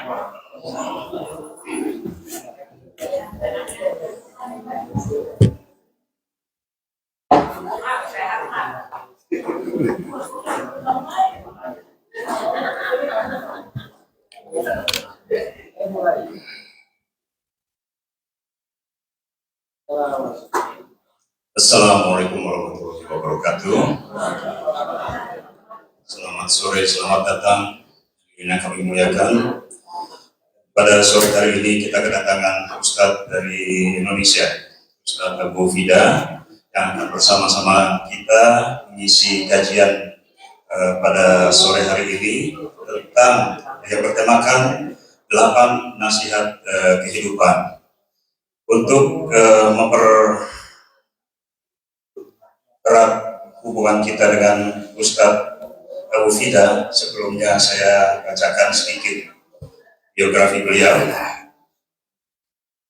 Assalamualaikum warahmatullahi wabarakatuh. Selamat sore, selamat datang. Yang kami muliakan. Pada sore hari ini kita kedatangan Ustadz dari Indonesia, Ustadz Abu Fida, yang akan bersama-sama kita mengisi kajian pada sore hari ini tentang yang bertemakan 8 nasihat kehidupan. Untuk mempererat hubungan kita dengan Ustadz Abu Fida, sebelumnya saya bacakan sedikit biografi beliau.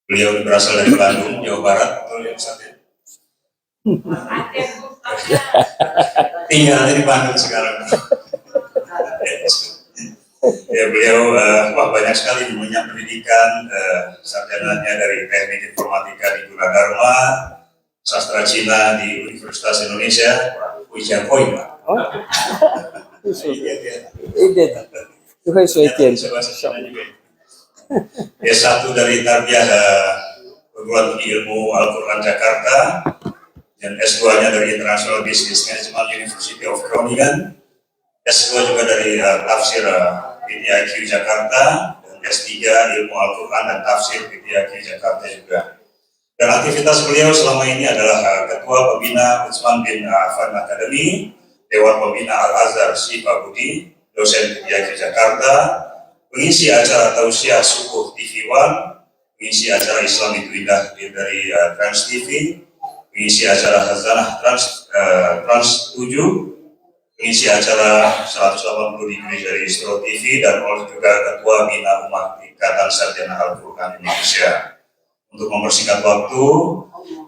Beliau berasal dari Bandung, Jawa Barat, betul ya Ustaz? Tinggalnya di Bandung sekarang. Ya, beliau banyak sekali punya pendidikan, sarjananya dari Teknik Informatika di Gunadarma, Sastra Cina di Universitas Indonesia, Wijakoi, Pak. S1 dari Tarbiyah Perguruan Tinggi Ilmu Al-Quran Jakarta, dan S2-nya dari International Business Management University of Groningen, S2 juga dari Tafsir PTIQ Jakarta, dan S3 Ilmu Al-Quran dan Tafsir PTIQ Jakarta juga. Dan aktivitas beliau selama ini adalah Ketua Pembina Utsman bin Affan Academy, Dewan Pembina Al-Azhar Syifa Budi, dosen PTIQ Jakarta, pengisi acara Tausiah Subuh TV One, pengisi acara Islam Itu Indah dari Trans TV, pengisi acara Khazanah Trans 7, pengisi acara 180 degree dari Istro TV, dan juga Ketua Bina Umat Ikatan Sarjana Al-Quran Indonesia. Untuk mempersingkat waktu,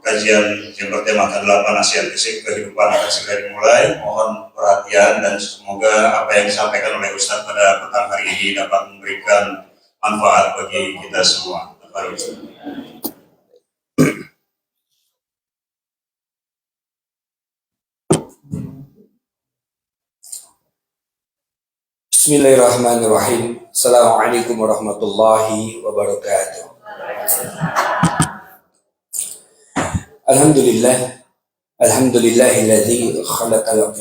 kajian yang bertemakan 8 nasihat kehidupan akan segera dimulai. Mohon perhatian dan semoga apa yang disampaikan oleh Ustadz pada petang hari ini dapat memberikan manfaat bagi kita semua. Bismillahirrahmanirrahim. Assalamualaikum warahmatullahi wabarakatuh. Alhamdulillahilladzi khalaqal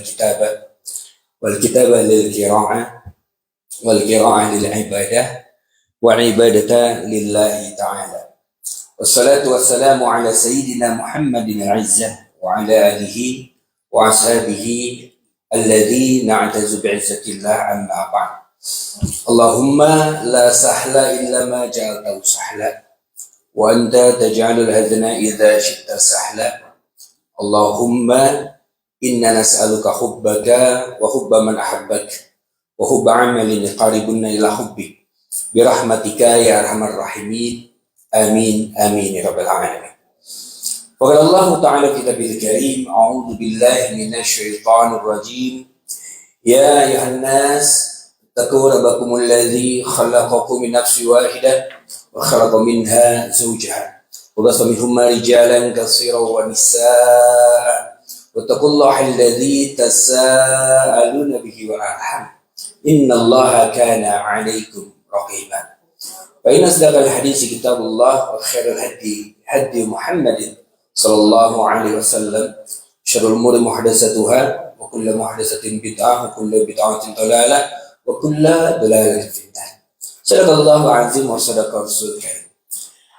kitaba wal kitaba lil qira'ah wal qira'ah lil ibadah wal ibadata lillahi ta'ala. Wassalatu wassalamu ala sayyidina Muhammadin al-izzah wa ala alihi wa ashabihi alladzi na'tazu bi'izzatillah amma ba'd. Allahumma la sahla illa ma ja'altahu sahla wa anta taj'alul hazna idza syi'ta sahla. Allahumma inna nas'aluka hubbaka wa hubba man ahabbak wa hubba 'amalin qaribuna ila hubbik bi rahmatika ya arhamar rahimin. Amin amin ya rabbal alamin. Wa qala Allah ta'ala fi kitabil karim, a'udzu billahi minasy syaithanir rajim. Ya ayuhan nas اتقوا ربكم الذي خلقكم من نفس واحدة وخلق منها زوجها وبث منهما رجالا كثيرا ونساء واتقوا الله الذي تساءلون به والأرحام إن الله كان عليكم رقيبا. فإن أصدق الحديث كتاب الله وخير الهدي هدي محمد صلى الله عليه وسلم شر الأمور محدثاتها وكل محدثة بدعة وكل بدعة ضلالة wa kullu dalalatin finnar. Sadaqallahu azim wa sadaqa rasul karim.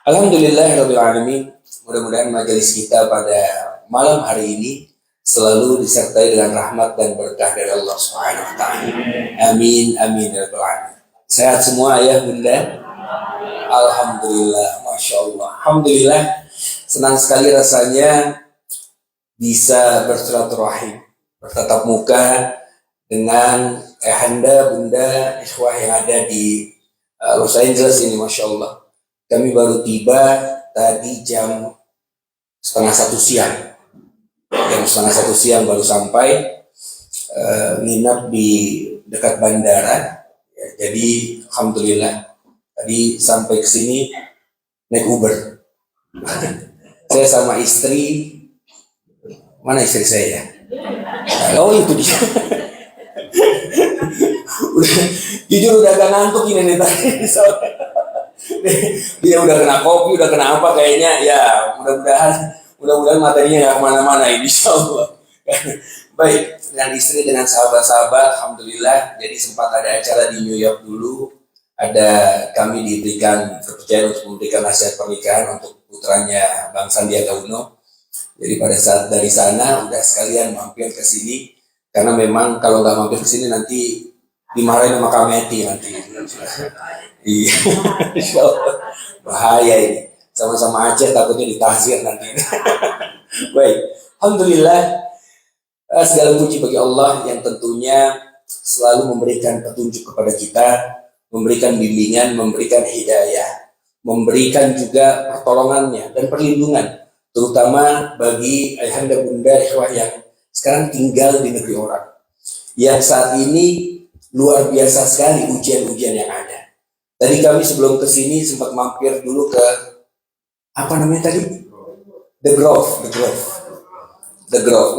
Alhamdulillahirabbil alamin. Mudah-mudahan majelis kita pada malam hari ini selalu disertai dengan rahmat dan berkah dari Allah Subhanahu wa taala. Amin amin ya rabbal alamin. Sehat semua ayah bunda? Alhamdulillah, masya Allah. Alhamdulillah, senang sekali rasanya bisa bersilaturahim, bertatap muka dengan ayahanda, bunda, ikhwah yang ada di Los Angeles ini, masya Allah. Kami baru tiba tadi jam 12:30 siang. Jam 12:30 siang baru sampai, nginap di dekat bandara. Ya, Jadi alhamdulillah tadi sampai ke sini naik Uber. Saya sama istri, mana istri saya? Oh itu dia. Jujur udah agak ngantuk ini nih tadi. Dia udah kena kopi, udah kena apa kayaknya. Ya mudah-mudahan materinya nggak kemana-mana ini, insya Allah. Baik, dengan istri, dengan sahabat-sahabat, alhamdulillah. Jadi sempat ada acara di New York dulu. Kami diberikan kepercayaan untuk memberikan nasihat pernikahan untuk putranya Bang Sandiaga Uno. Jadi pada saat dari sana udah sekalian mampir ke sini, karena memang kalau nggak mampir ke sini nanti dimarahin sama Kameti nanti. Iya, Insya Allah. Bahaya ini. Sama-sama Aceh takutnya ditahzir nanti. Baik, alhamdulillah. Segala puji bagi Allah yang tentunya selalu memberikan petunjuk kepada kita, memberikan bimbingan, memberikan hidayah, memberikan juga pertolongannya dan perlindungan, terutama bagi ayahanda bunda ikhwah yang sekarang tinggal di negeri orang, yang saat ini luar biasa sekali ujian-ujian yang ada. Tadi kami sebelum kesini sempat mampir dulu ke apa namanya tadi? The Grove.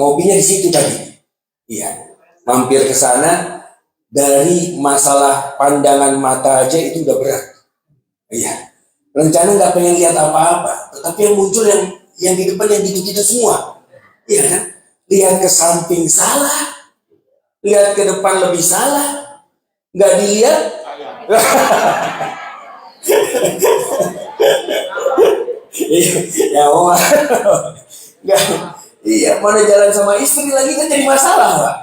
Ngopinya di situ tadi. Iya. Mampir ke sana, dari masalah pandangan mata aja itu udah berat. Iya. Rencana nggak pengen lihat apa-apa, tetapi yang muncul yang di depan yang gitu-gitu semua. Iya kan? Lihat ke samping salah, lihat ke depan lebih salah, nggak dilihat. Ya Allah. Iya, mana jalan sama istri lagi kan jadi masalah, Pak.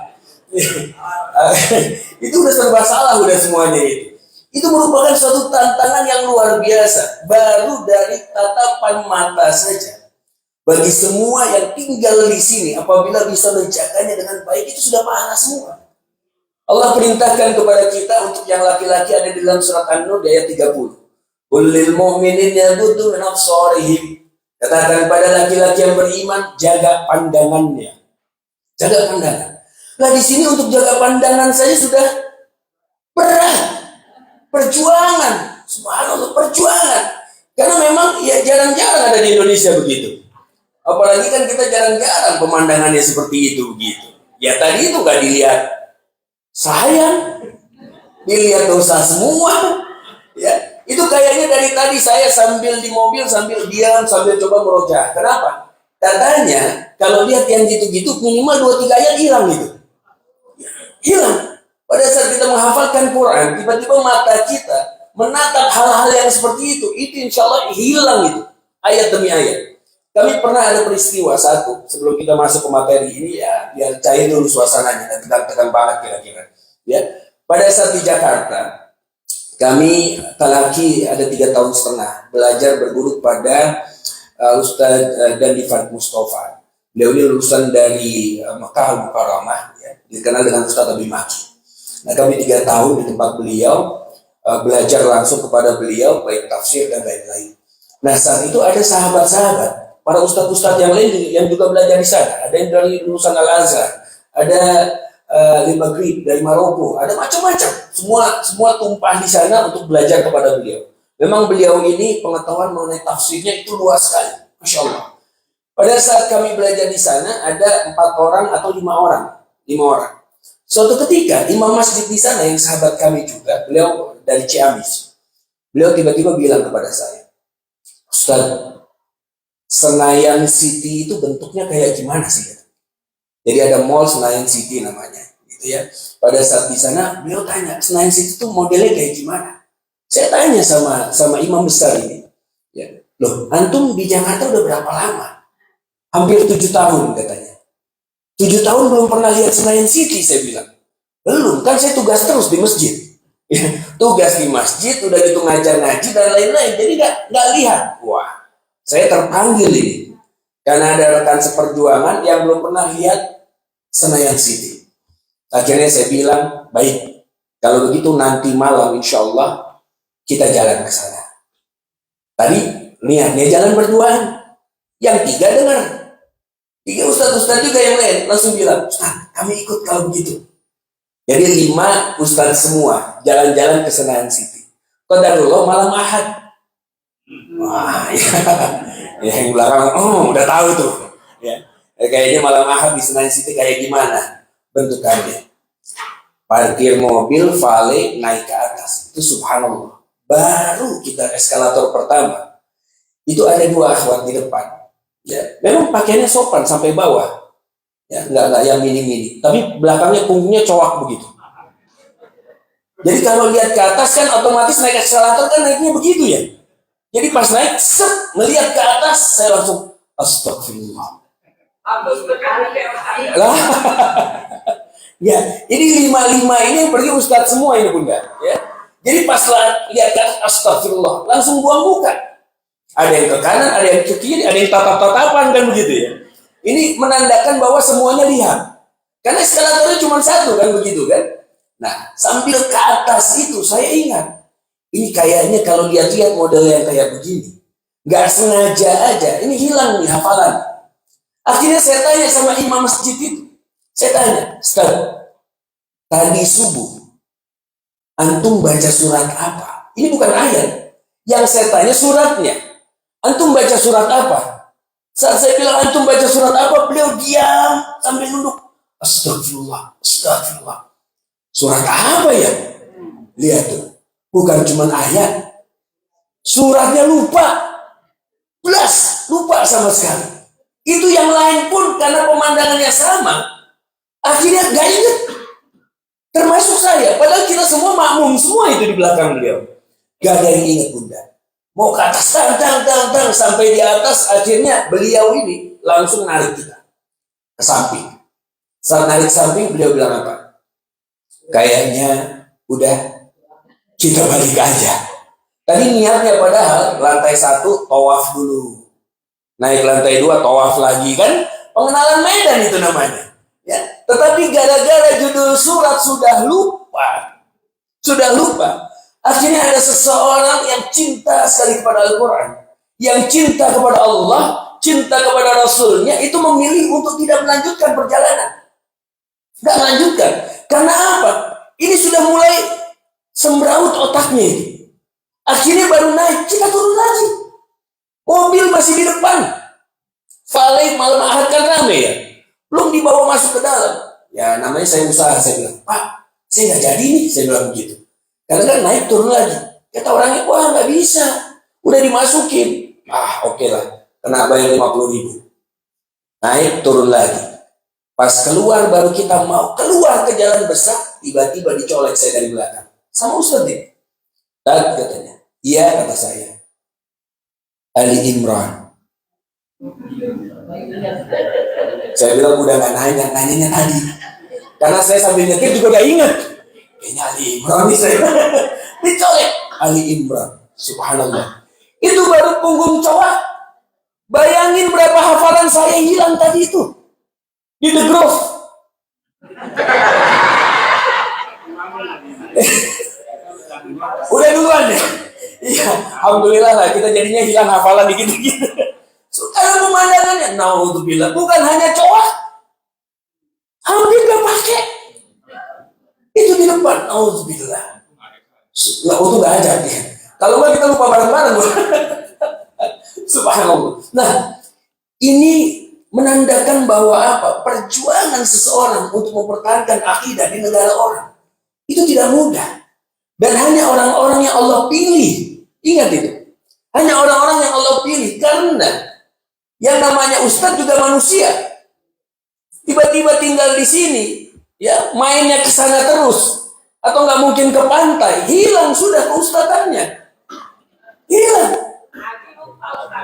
Itu udah serba salah udah semuanya itu. Itu merupakan suatu tantangan yang luar biasa. Baru dari tatapan mata saja. Bagi semua yang tinggal di sini, apabila bisa menjaganya dengan baik, itu sudah pahala semua. Allah perintahkan kepada kita untuk yang laki-laki ada di dalam surat An-Nur ayat 30. Qul lil mu'minin yaghuddu min absarihim. Katakan pada laki-laki yang beriman, jaga pandangannya. Jaga pandangan. Nah di sini untuk jaga pandangan saya sudah berat. Perjuangan. Subhanallah, perjuangan. Karena memang ya jarang-jarang ada di Indonesia begitu. Apalagi kan kita jarang-jarang pemandangannya seperti itu begitu. Ya tadi itu gak dilihat sayang, dilihat dosa semua. Ya. Itu kayaknya dari tadi saya sambil di mobil, sambil diam, sambil coba merojah. Kenapa? Katanya, kalau lihat yang gitu-gitu, minimal 2-3 ayat hilang gitu. Hilang. Pada saat kita menghafalkan Quran, tiba-tiba mata kita menatap hal-hal yang seperti itu insya Allah hilang itu. Ayat demi ayat. Kami pernah ada peristiwa satu, sebelum kita masuk ke materi ini ya, biar cair dulu suasananya, dan tegang-tegang banget kira-kira. Ya. Pada saat di Jakarta, kami laki ada 3,5 tahun belajar berguru pada Ustadz Dandi Farid Mustafa. Beliau ini lulusan dari Mekah Al-Mukarramah, ya, dikenal dengan Ustadz Abi Maki. Nah kami 3 tahun di tempat beliau, belajar langsung kepada beliau, baik tafsir dan lain-lain. Nah saat itu ada sahabat-sahabat, para ustadz-ustadz yang lain yang juga belajar di sana. Ada yang dari lulusan Al-Azhar, ada di Maghrib, dari Maroko, ada macam-macam. Semua tumpah di sana untuk belajar kepada beliau. Memang beliau ini pengetahuan mengenai tafsirnya itu luas sekali, Masya Allah. Pada saat kami belajar di sana ada 4 orang atau 5 orang. Suatu ketika imam masjid di sana yang sahabat kami juga, beliau dari Ciamis. Beliau tiba-tiba bilang kepada saya, Ustaz, Senayan City itu bentuknya kayak gimana sih? Jadi ada mall Senayan City namanya, gitu ya. Pada saat di sana, beliau tanya, Senayan City itu modelnya kayak gimana? Saya tanya sama imam besar ini, ya, loh, antum di Jakarta udah berapa lama? Hampir 7 tahun katanya. 7 tahun belum pernah lihat Senayan City, saya bilang. Belum, kan saya tugas terus di masjid. Ya, tugas di masjid, udah gitu ngajar ngaji dan lain-lain, jadi nggak lihat. Wah, saya terpanggil ini. Karena ada rekan seperjuangan yang belum pernah lihat Senayan City. Akhirnya saya bilang, baik, kalau begitu nanti malam insya Allah kita jalan ke sana. Tadi niatnya jalan berduaan. Yang 3 dengar. 3 ustadz-ustadz juga yang lain langsung bilang, Ustaz, kami ikut kalau begitu. Jadi 5 ustadz semua jalan-jalan ke Senayan City. Qadarullah malam Ahad. Wah, ya, yang belakang, udah tahu tuh. Ya, kayaknya malam Ahad di Senayan City kayak gimana bentukannya? Parkir mobil, valet, naik ke atas. Itu subhanallah. Baru kita eskalator pertama. Itu ada 2 akhwat di depan. Ya, memang pakaiannya sopan sampai bawah. Ya, nggak yang mini-mini. Tapi belakangnya punggungnya cowok begitu. Jadi kalau lihat ke atas kan otomatis naik eskalator kan naiknya begitu ya. Jadi pas naik, melihat ke atas, saya langsung astagfirullah. Lah, ya, ini 5 ini yang pergi ustadz semua ini bunda. Ya, jadi pas lihat ke atas, astagfirullah, langsung buang muka. Ada yang ke kanan, ada yang ke kiri, ada yang tatap-tatapan kan begitu ya. Ini menandakan bahwa semuanya lihat. Karena eskalatornya cuma 1 kan begitu kan. Nah, sambil ke atas itu saya ingat. Ini kayaknya kalau lihat-lihat model yang kayak begini, nggak sengaja aja, ini hilang nih hafalan. Akhirnya saya tanya sama imam masjid itu, saya tanya, Ustaz, tadi subuh, antum baca surat apa? Ini bukan ayat, yang saya tanya suratnya. Antum baca surat apa? Saat saya bilang antum baca surat apa, beliau diam sambil nunduk. Astagfirullah, astagfirullah. Surat apa ya? Lihat tuh. Bukan cuma ayat, suratnya lupa, lupa sama sekali. Itu yang lain pun karena pemandangannya sama, akhirnya gak inget. Termasuk saya, padahal kita semua makmum semua itu di belakang beliau. Gak ada yang inget bunda. Mau ke atas, tang, sampai di atas, akhirnya beliau ini langsung narik kita ke samping. Saat narik samping, beliau bilang apa? Kayaknya udah, kita balik aja. Tadi niatnya padahal lantai 1 tawaf dulu. Naik lantai 2 tawaf lagi kan? Pengenalan medan itu namanya. Ya. Tetapi gara-gara judul surat sudah lupa. Akhirnya ada seseorang yang cinta sekali kepada Al-Quran. Yang cinta kepada Allah, cinta kepada Rasulnya, itu memilih untuk tidak melanjutkan perjalanan. Tidak melanjutkan. Karena apa? Ini sudah mulai sembraut otaknya ini. Akhirnya baru naik, kita turun lagi. Mobil masih di depan. Valet malam Ahad kan rame ya. Belum dibawa masuk ke dalam. Ya namanya saya usaha, saya bilang, Pak, saya nggak jadi nih, saya bilang begitu. Karena kan naik turun lagi. Kata orangnya, wah nggak bisa. Udah dimasukin. Oke lah. Kena bayar 50.000. Naik turun lagi. Pas keluar baru kita mau keluar ke jalan besar, tiba-tiba dicolek saya dari belakang. Sama Ustaz ya? Dan katanya, iya kata saya. Ali Imran. Saya bilang udah gak nanyanya tadi. Karena saya sambil nyetir juga udah ingat. Kayaknya Ali Imran nih saya. Dicolek. Ali Imran. Subhanallah. Itu baru punggung cowok. Bayangin berapa hafalan saya hilang tadi itu. Di The Grove. Udah duluan ya. Iya, alhamdulillah lah kita jadinya hilang hafalan dikit-dikit. Sekarang pemandangannya, naudzubillah, bukan hanya cowok, hampir gak pakai. Itu di depan, naudzubillah. Nggak untuk nggak aja dia. Kalau nggak kita lupa bareng-bareng. Subhanallah. Nah, ini menandakan bahwa apa? Perjuangan seseorang untuk mempertahankan akidah di negara orang itu tidak mudah. Dan hanya orang-orang yang Allah pilih. Ingat itu. Hanya orang-orang yang Allah pilih. Karena yang namanya ustadz juga manusia. Tiba-tiba tinggal di sini, ya mainnya ke sana terus. Atau nggak mungkin ke pantai. Hilang sudah keustadhannya. Hilang.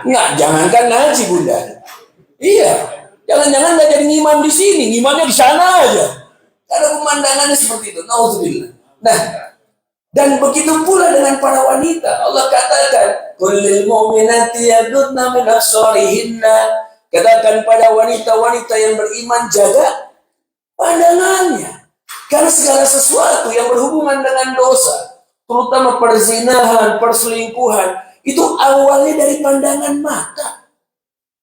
Nggak, jangankan ngaji bunda. Iya. Jangan-jangan nggak jadi ngimam di sini. Ngimamnya di sana aja. Karena pemandangannya seperti itu. Nauzubillah. Nah, dan begitu pula dengan para wanita. Allah katakan, kullil mu'minati yaghdudna min absarihinna. Katakan pada wanita-wanita yang beriman, jaga pandangannya. Karena segala sesuatu yang berhubungan dengan dosa, terutama perzinahan, perselingkuhan, itu awalnya dari pandangan mata.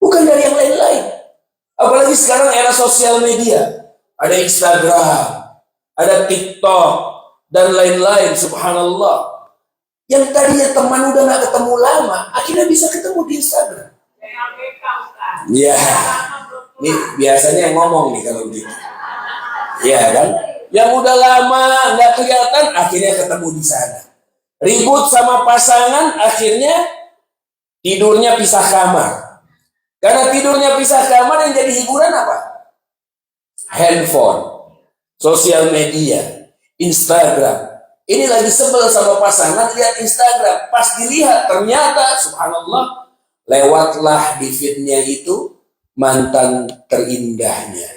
Bukan dari yang lain-lain. Apalagi sekarang era sosial media. Ada Instagram, ada TikTok, dan lain-lain, subhanallah. Yang tadinya teman udah gak ketemu lama, akhirnya bisa ketemu di Instagram. Ya, ini biasanya yang ngomong nih kalau begitu. Ya kan? Yang udah lama nggak kelihatan, akhirnya ketemu di sana. Ribut sama pasangan, akhirnya tidurnya pisah kamar. Karena tidurnya pisah kamar, yang jadi hiburan apa? Handphone, sosial media, Instagram. Ini lagi sebel sama pasangan, lihat Instagram. Pas dilihat, ternyata subhanallah, lewatlah di feed-nya itu mantan terindahnya.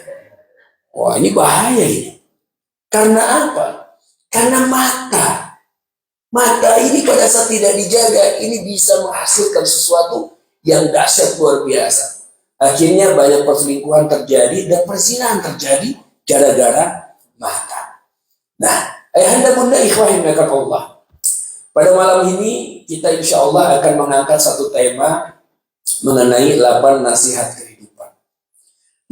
Wah, ini bahaya ini. Karena apa? Karena mata. Mata ini pada saat tidak dijaga, ini bisa menghasilkan sesuatu yang dahsyat luar biasa. Akhirnya banyak perselingkuhan terjadi dan perzinahan terjadi gara-gara mata. Nah, ayahanda bunda ikhwah yang Allah. Pada malam ini kita insya Allah akan mengangkat satu tema mengenai 8 nasihat kehidupan.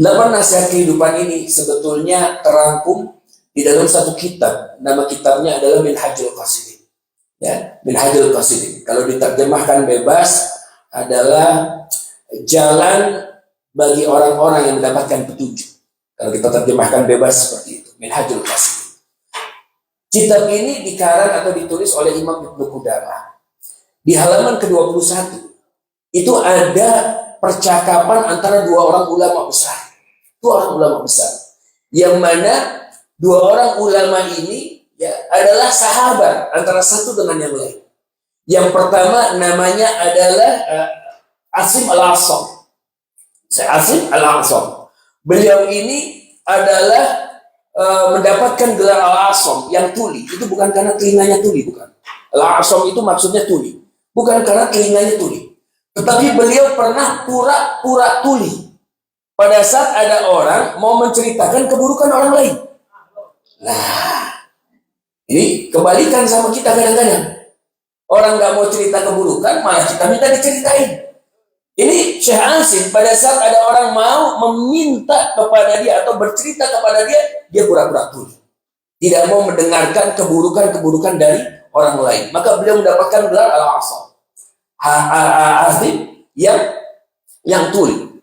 8 nasihat kehidupan ini sebetulnya terangkum di dalam satu kitab. Nama kitabnya adalah Minhajul Qasidin. Ya, Minhajul Qasidin. Kalau diterjemahkan bebas adalah jalan bagi orang-orang yang mendapatkan petunjuk. Kalau kita terjemahkan bebas seperti itu, Minhajul Qasidin. Kitab ini dikarang atau ditulis oleh Imam Ibnu Qudamah. Di halaman ke-21 itu ada percakapan antara dua orang ulama besar. Dua orang ulama besar. Yang mana dua orang ulama ini ya adalah sahabat antara satu dengan yang lain. Yang pertama namanya adalah Asim Al-A'sam. Asim Al-A'sam. Beliau ini adalah mendapatkan gelar Al-A'sam yang tuli. Itu bukan karena telinganya tuli, bukan. Al-A'sam itu maksudnya tuli. Bukan karena telinganya tuli. Tetapi beliau pernah pura-pura tuli. Pada saat ada orang mau menceritakan keburukan orang lain. Nah, ini kebalikan sama kita kadang-kadang. Orang nggak mau cerita keburukan, malah kita minta diceritain. Ini Syekh Asim, pada saat ada orang mau meminta kepada dia atau bercerita kepada dia, dia pura-pura tuli. Tidak mau mendengarkan keburukan-keburukan dari orang lain. Maka beliau mendapatkan gelar Al-A'sam. Asim yang tuli.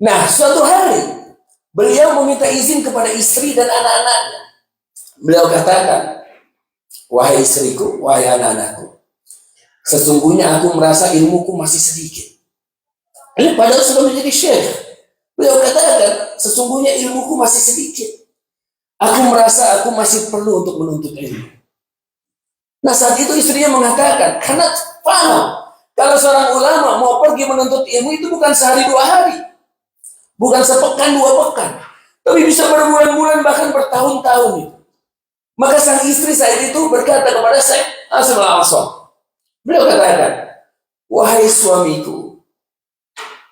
Nah, suatu hari beliau meminta izin kepada istri dan anak-anaknya. Beliau katakan, wahai istriku, wahai anak-anakku, sesungguhnya aku merasa ilmuku masih sedikit. Ini padahal sudah menjadi syekh. Beliau katakan, sesungguhnya ilmuku masih sedikit. Aku merasa aku masih perlu untuk menuntut ilmu. Nah, saat itu istrinya mengatakan, karena paham, kalau seorang ulama mau pergi menuntut ilmu itu bukan sehari 2 hari. Bukan sepekan 2 pekan. Tapi bisa berbulan-bulan bahkan bertahun-tahun itu. Maka sang istri saat itu berkata kepada saya, Asim Al-A'sam. Beliau katakan, wahai suamiku,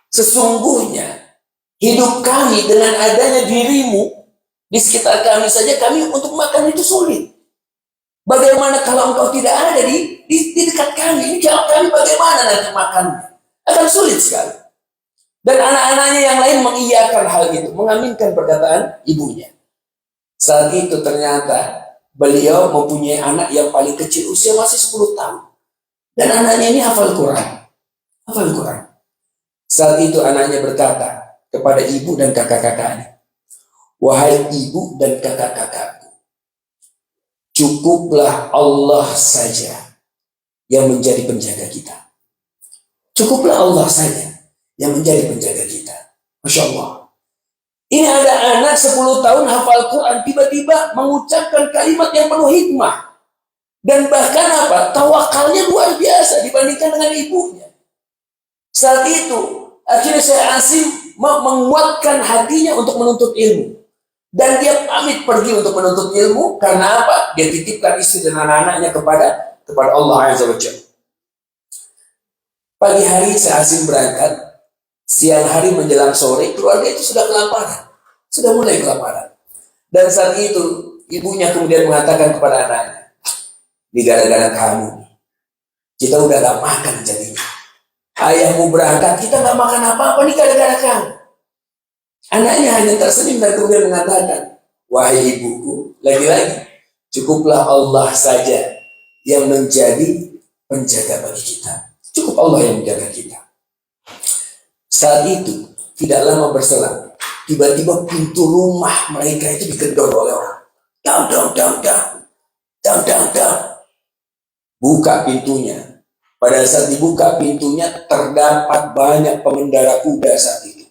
sesungguhnya hidup kami dengan adanya dirimu di sekitar kami saja, kami untuk makan itu sulit. Bagaimana kalau engkau tidak ada di dekat kami? Ini kalau kami bagaimana nanti makannya? Akan sulit sekali. Dan anak-anaknya yang lain mengiyakan hal itu, mengaminkan perkataan ibunya. Saat itu ternyata beliau mempunyai anak yang paling kecil, usia masih 10 tahun. Dan anaknya ini hafal Quran. Hafal Quran. Saat itu anaknya berkata kepada ibu dan kakak-kakaknya, wahai ibu dan kakak-kakakku, cukuplah Allah saja yang menjadi penjaga kita. Cukuplah Allah saja yang menjadi penjaga kita. Masya Allah. Ini ada anak 10 tahun hafal Quran, tiba-tiba mengucapkan kalimat yang penuh hikmah. Dan bahkan apa? Tawakalnya luar biasa dibandingkan dengan ibunya. Saat itu, akhirnya Syekh Asim menguatkan hatinya untuk menuntut ilmu. Dan dia pamit pergi untuk menuntut ilmu, karena apa? Dia titipkan istri dan anak-anaknya kepada Allah Azza wa Jalla. Pagi hari Syekh Asim berangkat. Siang hari menjelang sore, keluarga itu sudah kelaparan. Sudah mulai kelaparan. Dan saat itu, ibunya kemudian mengatakan kepada anaknya, ini gara-gara kamu. Kita udah gak makan jadinya. Ayahmu berangkat, kita gak makan apa-apa, ini gara-gara kamu. Anaknya hanya tersenyum dan kemudian mengatakan, Wahai ibuku, lagi-lagi cukuplah Allah saja yang menjadi penjaga bagi kita. Cukup Allah yang menjaga kita. Saat itu tidak lama berselang, tiba-tiba pintu rumah mereka itu digedor oleh orang. Dang, dang, dang, dang, dang, dang, dang. Buka pintunya. Pada saat dibuka pintunya, terdapat banyak pengendara kuda saat itu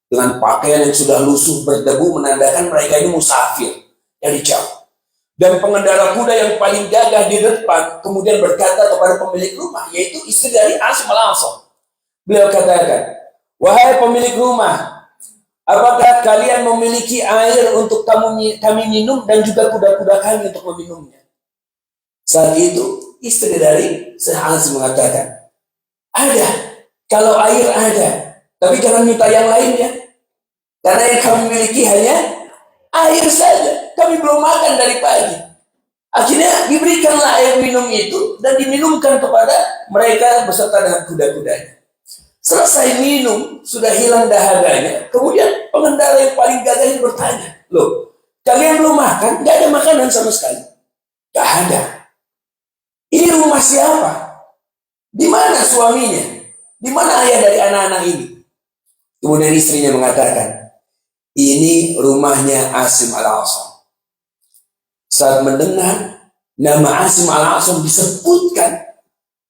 dengan pakaian yang sudah lusuh berdebu, menandakan mereka ini musafir dari jauh. Dan pengendara kuda yang paling gagah di depan kemudian berkata kepada pemilik rumah, yaitu istri dari Asim al-Asam. Beliau katakan, wahai pemilik rumah, apakah kalian memiliki air untuk kami minum dan juga kuda-kuda kami untuk meminumnya? Saat itu istri dari Asim mengatakan, ada, kalau air ada, tapi jangan minta yang lainnya, karena yang kami miliki hanya air saja. Kami belum makan dari pagi. Akhirnya diberikanlah air minum itu dan diminumkan kepada mereka beserta dengan kuda-kudanya. Selesai minum, sudah hilang dahaganya. Kemudian pengendara yang paling gagah ini bertanya, loh, kalian belum makan? Gak ada makanan sama sekali. Gak ada. Ini rumah siapa? Di mana suaminya? Di mana ayah dari anak-anak ini? Kemudian istrinya mengatakan, ini rumahnya Asim al-Asam. Saat mendengar nama Asim al-Asam disebutkan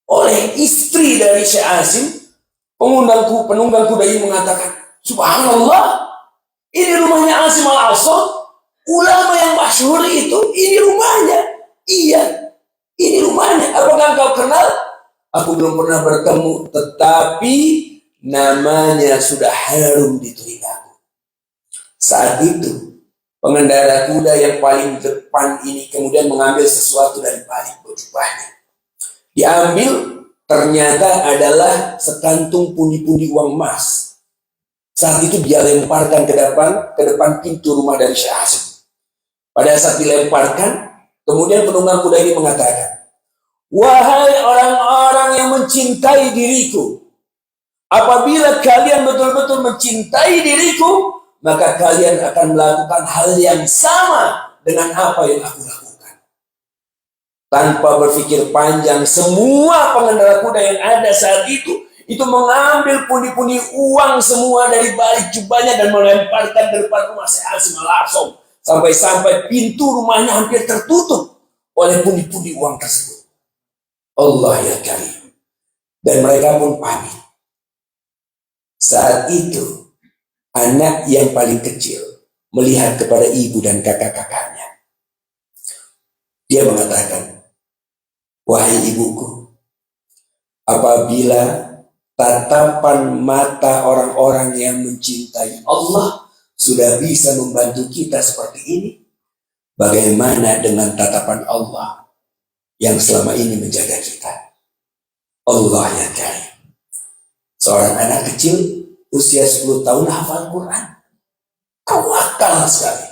oleh istri dari Syekh Asim, penunggang kuda ini mengatakan, subhanallah, ini rumahnya Asim al-Asam, ulama yang masyhur itu, ini rumahnya. Iya, ini rumahnya. Apakah engkau kenal? Aku belum pernah bertemu, tetapi namanya sudah harum di telingaku. Saat itu pengendara kuda yang paling depan ini kemudian mengambil sesuatu dari balik jubahnya. Diambil, ternyata adalah sekantung pundi-pundi uang emas. Saat itu dia lemparkan ke depan pintu rumah dari Syekh Asim. Pada saat dilemparkan, kemudian penunggang kuda ini mengatakan, wahai orang-orang yang mencintai diriku, apabila kalian betul-betul mencintai diriku, maka kalian akan melakukan hal yang sama dengan apa yang aku lakukan. Tanpa berpikir panjang, semua pengendara kuda yang ada saat itu mengambil pundi-pundi uang semua dari balik jubahnya dan melemparkan ke depan rumah Syekh Asim al-Asam. Sampai-sampai pintu rumahnya hampir tertutup oleh pundi-pundi uang tersebut. Allah ya Karim. Dan mereka pun panik. Saat itu anak yang paling kecil melihat kepada ibu dan kakak-kakaknya. Dia mengatakan, wahai ibuku, apabila tatapan mata orang-orang yang mencintai Allah sudah bisa membantu kita seperti ini, bagaimana dengan tatapan Allah yang selama ini menjaga kita? Allah ya Karim. Seorang anak kecil usia 10 tahun hafal Quran. Tawakal sekali.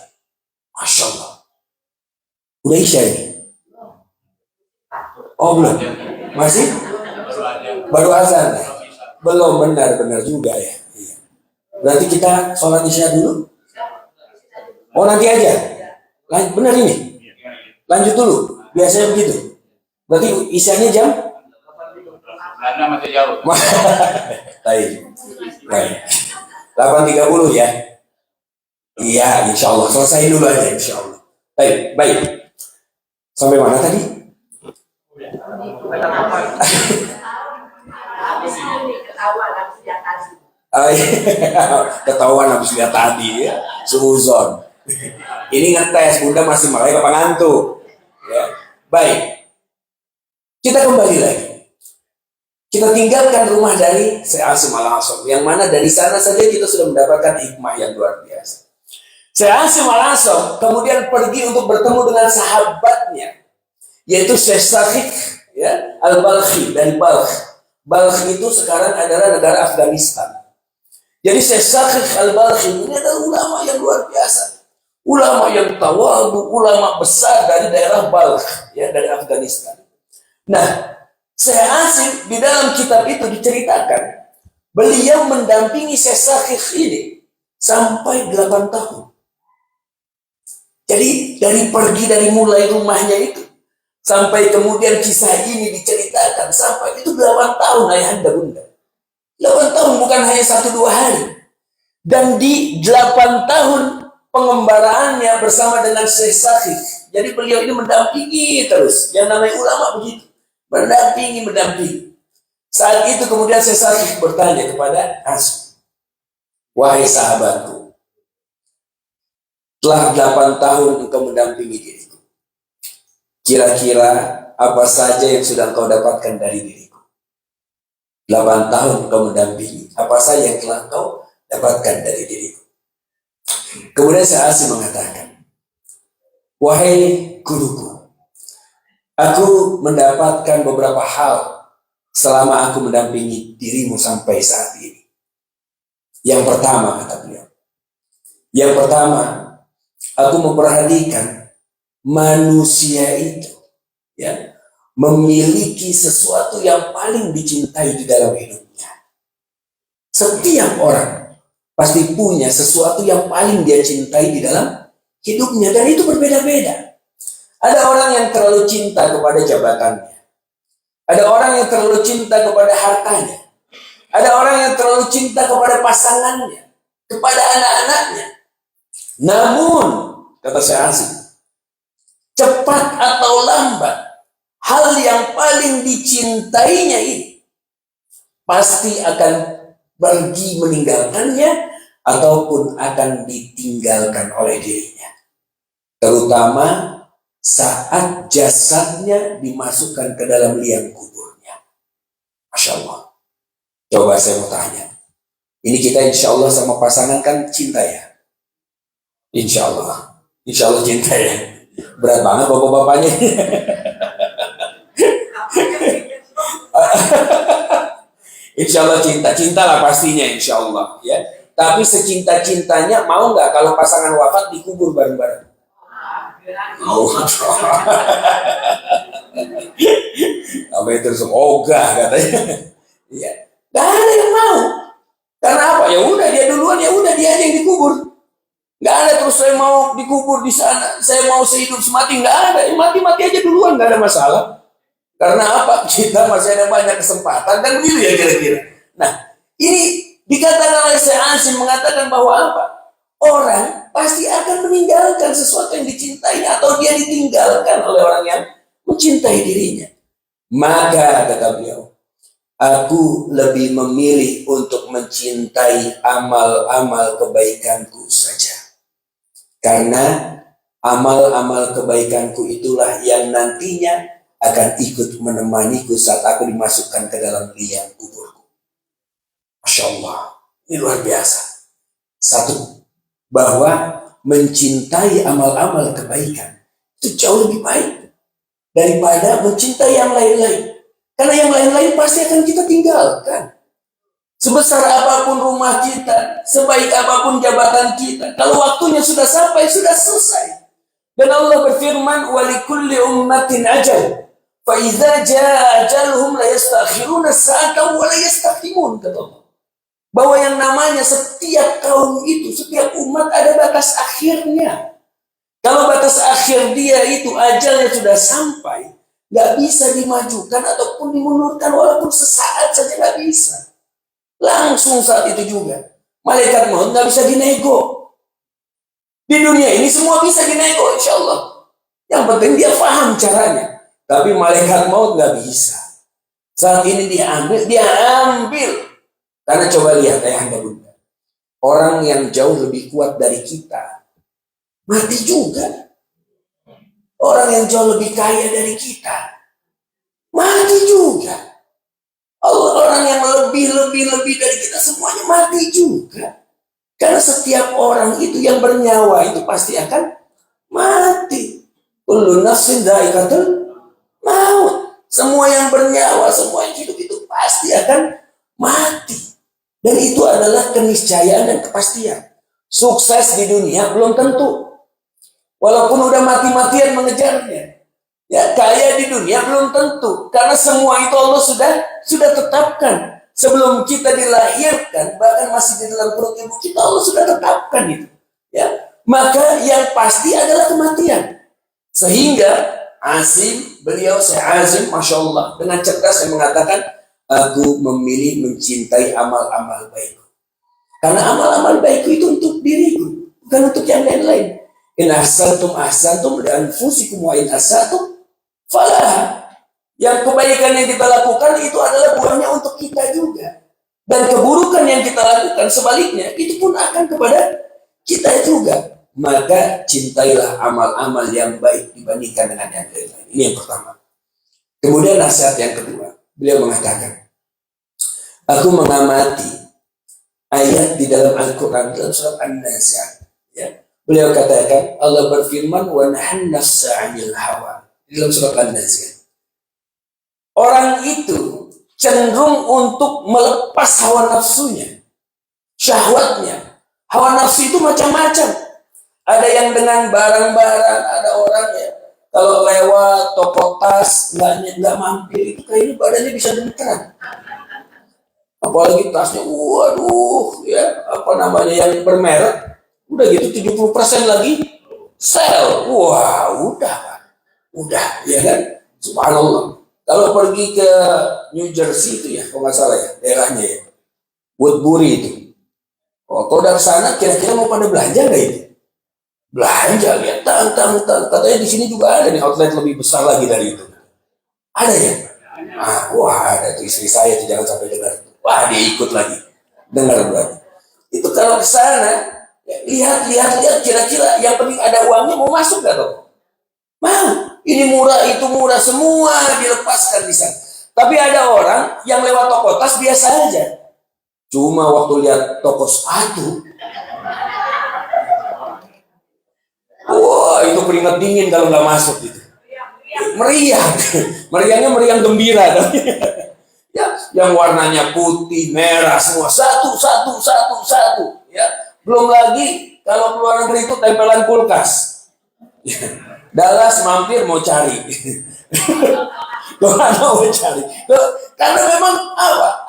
Masya Allah. Udah isya ini? Oh belum? Masih? Baru azan? Belum, benar juga ya. Berarti kita sholat isya dulu? Oh nanti aja? Benar ini? Lanjut dulu? Biasanya begitu? Berarti isyanya jam? Karena masih jauh. Baik. 8.30 ya. Iya, insya Allah. Selesai dulu aja, insya Allah. Baik. Sampai mana tadi? Ketahuan habis lihat tadi ya. Suuzon. Ini ngetes, bunda masih malah apa ngantuk. Ya. Baik. Kita kembali lagi. Kita tinggalkan rumah dari Syekh Asim al-Asam, yang mana dari sana saja kita sudah mendapatkan hikmah yang luar biasa. Syekh Asim al-Asam kemudian pergi untuk bertemu dengan sahabatnya, yaitu Syekh Saqif ya, al-Balkhi dari Balkh. Balkh itu sekarang adalah negara Afghanistan. Jadi Syekh Saqif al-Balkhi ini adalah ulama yang luar biasa. Ulama yang tawadu, ulama besar dari daerah Balkh ya, dari Afghanistan. Nah, Syekh Asim di dalam kitab itu diceritakan beliau mendampingi Syekh Saqif ini sampai 8 tahun. Jadi dari pergi dari mulai rumahnya itu sampai kemudian kisah ini diceritakan sampai itu 8 tahun ayahanda bunda. 8 tahun bukan hanya 1-2 hari. Dan di 8 tahun pengembaraannya bersama dengan Syekh Saqif. Jadi beliau ini mendampingi terus. Yang namanya ulama begitu. Mendampingi. Saat itu kemudian Syekh Saqif bertanya kepada Asim, wahai sahabatku, telah 8 tahun engkau mendampingi diriku. Kira-kira apa saja yang sudah engkau dapatkan dari diriku? 8 tahun engkau mendampingi. Apa saja yang telah engkau dapatkan dari diriku? Kemudian Syekh Asim mengatakan, wahai guruku, aku mendapatkan beberapa hal selama aku mendampingi dirimu sampai saat ini. Yang pertama, kata beliau, yang pertama, aku memperhatikan manusia itu ya memiliki sesuatu yang paling dicintai di dalam hidupnya. Setiap orang pasti punya sesuatu yang paling dia cintai di dalam hidupnya, dan itu berbeda-beda. Ada orang yang terlalu cinta kepada jabatannya. Ada orang yang terlalu cinta kepada hartanya. Ada orang yang terlalu cinta kepada pasangannya, kepada anak-anaknya. Namun, kata Syekh Asim, cepat atau lambat, hal yang paling dicintainya ini pasti akan pergi meninggalkannya ataupun akan ditinggalkan oleh dirinya. Terutama saat jasadnya dimasukkan ke dalam liang kuburnya. Masya Allah. Coba saya mau tanya. Ini kita insya Allah sama pasangan kan cinta ya? Insya Allah cinta ya. Berat banget bapak-bapaknya. Insya Allah cinta lah pastinya insya Allah ya. Tapi secinta-cintanya mau nggak kalau pasangan wafat dikubur bareng-bareng? Mau. Sampai terus ogah katanya. Iya. Gak ada yang mau. Karena apa? Ya udah dia duluan, ya udah dia aja yang dikubur. Gak ada terus saya mau dikubur di sana, saya mau sehidup semati, gak ada. Mati-mati aja duluan, gak ada masalah. Karena apa? Kita masih ada banyak kesempatan, kan begitu ya kira-kira. Nah, ini dikatakan oleh Syekh Asim mengatakan bahwa apa? Orang pasti akan meninggalkan sesuatu yang dicintai atau dia ditinggalkan oleh orang yang mencintai dirinya. Maka kata beliau, aku lebih memilih untuk mencintai amal-amal kebaikanku saja. Karena amal-amal kebaikanku itulah yang nantinya akan ikut menemaniku saat aku dimasukkan ke dalam liang kuburku. Masya Allah, ini luar biasa. Satu, bahwa mencintai amal-amal kebaikan itu jauh lebih baik daripada mencintai yang lain-lain. Karena yang lain-lain pasti akan kita tinggalkan. Sebesar apapun rumah kita, sebaik apapun jabatan kita, kalau waktunya sudah sampai, sudah selesai. Dan Allah berfirman, وَلِكُلِّ أُمَّةٍ أَجَلٍ فَإِذَا جَاءَ أَجَلُهُمْ لَيَسْتَأْخِرُونَ سَاعَةً وَلَا يَسْتَقْدِمُونَ, kata Allah. Bahwa yang namanya setiap kaum itu, setiap umat ada batas akhirnya. Kalau batas akhir dia itu ajalnya sudah sampai, nggak bisa dimajukan ataupun dimundurkan walaupun sesaat saja nggak bisa. Langsung saat itu juga malaikat maut nggak bisa dinego. Di dunia ini semua bisa dinego insya Allah. Yang penting dia paham caranya. Tapi malaikat maut nggak bisa. Saat ini dia ambil. Karena coba lihat ayahanda bunda, orang yang jauh lebih kuat dari kita mati juga. Orang yang jauh lebih kaya dari kita mati juga. Orang yang lebih dari kita semuanya mati juga. Karena setiap orang itu yang bernyawa itu pasti akan mati. Kullu nafsin dha'iqatul maut. Semua yang bernyawa, semua yang hidup itu pasti akan mati. Dan itu adalah keniscayaan dan kepastian. Sukses di dunia belum tentu. Walaupun udah mati-matian mengejarnya. Ya, kaya di dunia belum tentu. Karena semua itu Allah sudah tetapkan. Sebelum kita dilahirkan, bahkan masih di dalam perut ibu kita, Allah sudah tetapkan itu. Ya, maka yang pasti adalah kematian. Sehingga beliau Syekh Azim, Masya Allah, dengan cerdas yang mengatakan, aku memilih mencintai amal-amal baik. Karena amal-amal baik itu untuk diriku, bukan untuk yang lain-lain. In ahsantum li anfusikum wa in asatum falaha. Yang kebaikan yang kita lakukan itu adalah buahnya untuk kita juga. Dan keburukan yang kita lakukan sebaliknya itu pun akan kepada kita juga. Maka cintailah amal-amal yang baik dibandingkan dengan yang lain. Ini yang pertama. Kemudian nasihat yang kedua, beliau mengatakan, aku mengamati ayat di dalam Al-Quran dalam surat An-Nazi'at. Ya. Beliau katakan, Allah berfirman, wa nahan nafsa 'anil hawa. Di dalam surat An-Nazi'at. Orang itu cenderung untuk melepas hawa nafsunya, syahwatnya. Hawa nafsu itu macam-macam. Ada yang dengan barang-barang, ada orang ya kalau lewat toko tas nggak mampir, itu kayaknya badannya bisa gemeteran. Apalagi tasnya, waduh, ya apa namanya yang bermerek, udah gitu 70% lagi sale. Wah, udah, ya kan? Subhanallah. Kalau pergi ke New Jersey itu ya, kalau nggak salah ya, daerahnya ya, Woodbury itu. Oh, kalau dari sana kira-kira mau pada belanja nggak itu? Belanja, lihat, tang. Katanya di sini juga ada nih outlet lebih besar lagi dari itu. Ada ya? Wah, ada tuh istri saya tuh, jangan sampai dengar. Wah, dia ikut lagi. Dengar berarti. Itu kalau ke sana, ya, lihat, kira-kira yang penting ada uangnya, mau masuk nggak tuh? Mau. Ini murah, itu murah, semua dilepaskan di sana. Tapi ada orang yang lewat toko tas biasa aja. Cuma waktu lihat toko sepatu, wah, itu keringat dingin kalau nggak masuk gitu. Meriahnya meriang gembira. Ya, yang warnanya putih, merah, semua satu. Ya, belum lagi kalau keluar negeri itu tempelan kulkas. Dallas mampir mau cari. Mau cari. Karena memang apa?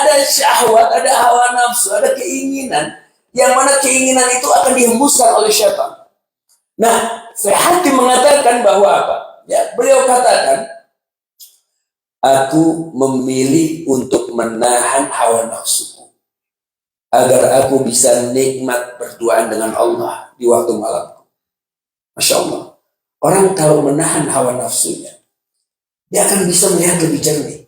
Ada syahwat, ada hawa nafsu, ada keinginan. Yang mana keinginan itu akan dihembuskan oleh syaitan. Nah, Syekh Hatim mengatakan bahwa apa? Ya, beliau katakan, aku memilih untuk menahan hawa nafsuku agar aku bisa nikmat berduaan dengan Allah di waktu malam. Masya Allah. Orang kalau menahan hawa nafsunya, dia akan bisa melihat lebih jernih.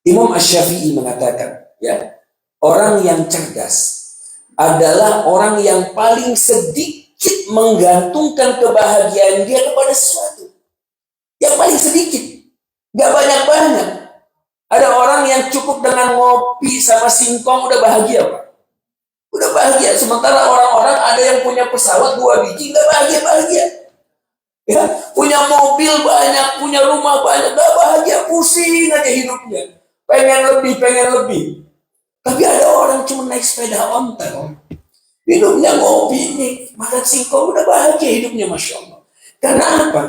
Imam Asy-Syafi'i mengatakan, ya, orang yang cerdas adalah orang yang paling sedikit menggantungkan kebahagiaan dia kepada sesuatu yang paling sedikit, gak banyak-banyak. Ada orang yang cukup dengan ngopi sama singkong udah bahagia, Pak. Udah bahagia. Sementara orang-orang ada yang punya pesawat 2 biji gak bahagia. Ya, punya mobil banyak, punya rumah banyak, gak bahagia, pusing aja hidupnya. Pengen lebih. Tapi ada orang cuma naik sepeda ontel, hidupnya ngopi nih, makan singkong udah bahagia hidupnya, Masya Allah. Karena apa?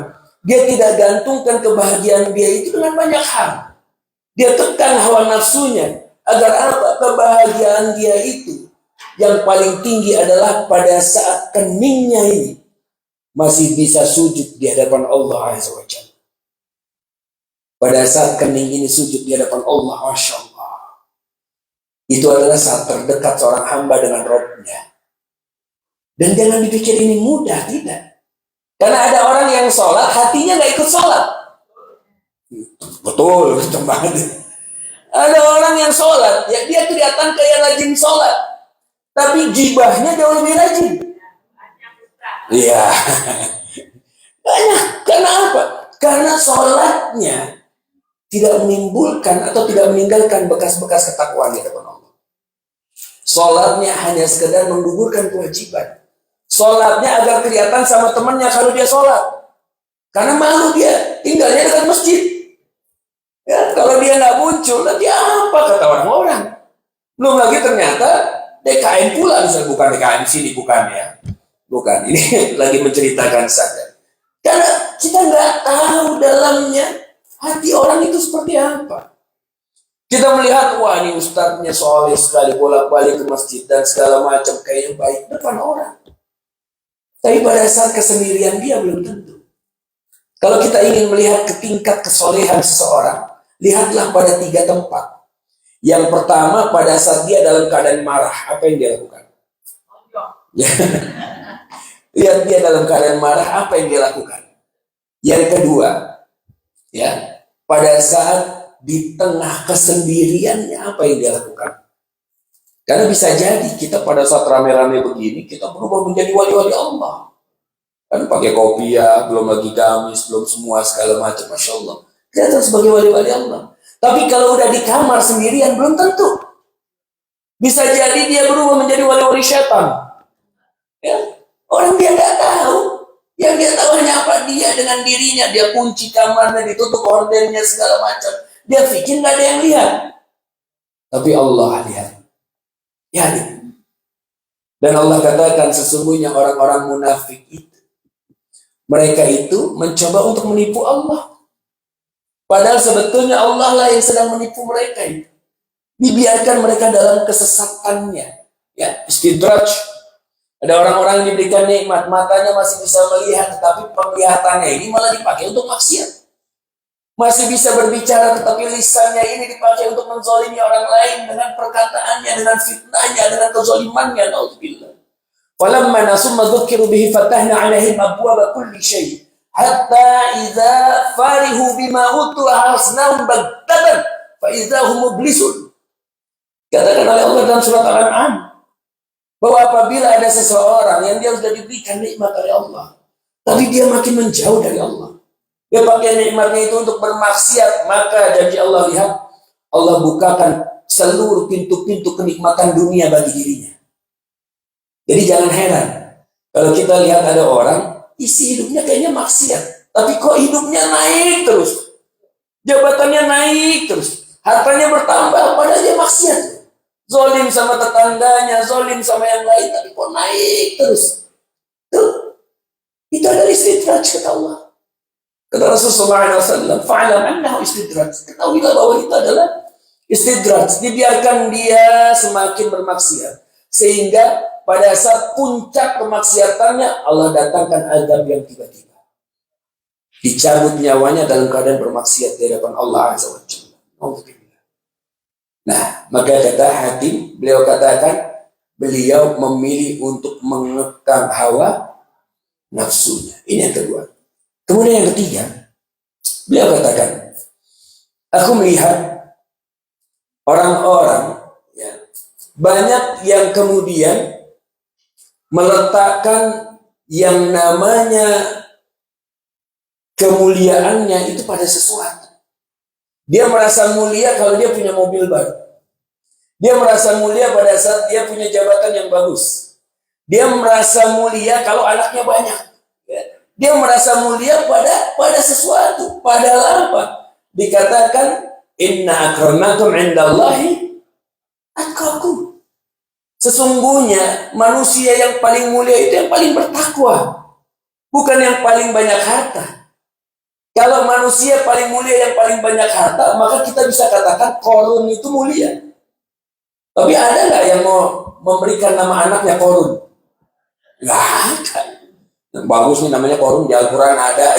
Dia tidak gantungkan kebahagiaan dia itu dengan banyak hal. Dia tekan hawa nafsunya agar apa? Kebahagiaan dia itu yang paling tinggi adalah pada saat keningnya ini masih bisa sujud di hadapan Allah Azza wa Jalla. Pada saat kening ini sujud di hadapan Allah, Masya Allah, itu adalah saat terdekat seorang hamba dengan Rabb-nya. Dan jangan dipikir ini mudah, tidak. Karena ada orang yang sholat, hatinya gak ikut sholat. Betul, banget. Ada orang yang sholat, ya dia kelihatan kayak rajin sholat, tapi jibahnya jauh lebih rajin. Iya. Banyak. Karena apa? Karena sholatnya tidak menimbulkan atau tidak meninggalkan bekas-bekas ketakwaan di hadapan Allah. Sholatnya hanya sekedar menggugurkan kewajiban. Sholatnya agar kelihatan sama temannya kalau dia sholat. Karena malu dia, tinggalnya dekat masjid. Ya, kalau dia nggak muncul, nanti apa kata orang-orang? Belum lagi ternyata DKM pula, misalnya bukan DKM sini, bukan ya. Bukan, ini lagi menceritakan saja. Karena kita nggak tahu dalamnya hati orang itu seperti apa. Kita melihat, wah ini ustadznya soleh sekali, bolak-balik ke masjid dan segala macam, kayaknya baik depan orang. Tapi pada saat kesendirian dia belum tentu. Kalau kita ingin melihat ke tingkat kesolehan seseorang, lihatlah pada 3 tempat. Yang pertama, pada saat dia dalam keadaan marah, apa yang dia lakukan? Lihat dia dalam keadaan marah, apa yang dia lakukan? Yang kedua, ya, pada saat di tengah kesendiriannya, apa yang dia lakukan? Karena bisa jadi kita pada saat rame-rame begini, kita berubah menjadi wali-wali Allah. Kan pakai kopi ya, belum lagi gamis, belum semua segala macam, Masya Allah. Kelihatan sebagai wali-wali Allah. Tapi kalau udah di kamar sendirian, belum tentu. Bisa jadi dia berubah menjadi wali-wali syaitan. Ya, orang dia nggak tahu. Yang dia tahu hanya apa dia dengan dirinya. Dia kunci kamarnya, ditutup hordennya, segala macam. Dia pikir nggak ada yang lihat. Tapi Allah lihat. Ya, dan Allah katakan sesungguhnya orang-orang munafik itu, mereka itu mencoba untuk menipu Allah. Padahal sebetulnya Allah lah yang sedang menipu mereka itu. Dibiarkan mereka dalam kesesatannya. Ya, istidraj. Ada orang-orang yang diberikan nikmat, matanya masih bisa melihat, tetapi penglihatannya ini malah dipakai untuk maksiat. Masih bisa berbicara, tetapi lisannya ini dipakai untuk menzalimi orang lain dengan perkataannya, dengan fitnahnya, dengan kezalimannya. Nauzubillah. Falamma nasu ma dzukiru bihi fatahna 'alaihim abwaaba kulli syai' hatta idza farihu bima utu hasnahum baghtatan fa idza hum mublisun. Katakan oleh Allah dalam surat Al-An'am bahwa apabila ada seseorang yang dia sudah diberikan nikmat oleh Allah, tapi dia makin menjauh dari Allah, dia pakai nikmatnya itu untuk bermaksiat, maka janji Allah, lihat, Allah bukakan seluruh pintu-pintu kenikmatan dunia bagi dirinya. Jadi jangan heran kalau kita lihat ada orang isi hidupnya kayaknya maksiat, tapi kok hidupnya naik terus, jabatannya naik terus, hartanya bertambah, padahal dia maksiat, zolim sama tetangganya, zolim sama yang lain, tapi kok naik terus. Tuh, itu adalah istidraj kata Allah. Kata Rasulullah SAW, fa'alam annahu istidraj. Ketahuilah bahwa itu adalah istidraj. Dibiarkan dia semakin bermaksiat. Sehingga pada saat puncak kemaksiatannya, Allah datangkan azab yang tiba-tiba. Dicabut nyawanya dalam keadaan bermaksiat di hadapan Allah Azza wa Jalla. Nah, maka kata Hatim, beliau katakan, beliau memilih untuk mengekang hawa nafsunya. Ini yang kedua. Kemudian yang ketiga, beliau katakan, aku melihat orang-orang ya, banyak yang kemudian meletakkan yang namanya kemuliaannya itu pada sesuatu. Dia merasa mulia kalau dia punya mobil baru. Dia merasa mulia pada saat dia punya jabatan yang bagus. Dia merasa mulia kalau anaknya banyak. Dia merasa mulia pada sesuatu. Padahal apa? Dikatakan inna akramakum indallahi atqakum. Sesungguhnya manusia yang paling mulia itu yang paling bertakwa, bukan yang paling banyak harta. Kalau manusia paling mulia yang paling banyak harta, maka kita bisa katakan Korun itu mulia. Tapi ada nggak yang mau memberikan nama anaknya Korun? Nggak ada. Bagus nih namanya Korun, di Al-Quran ada.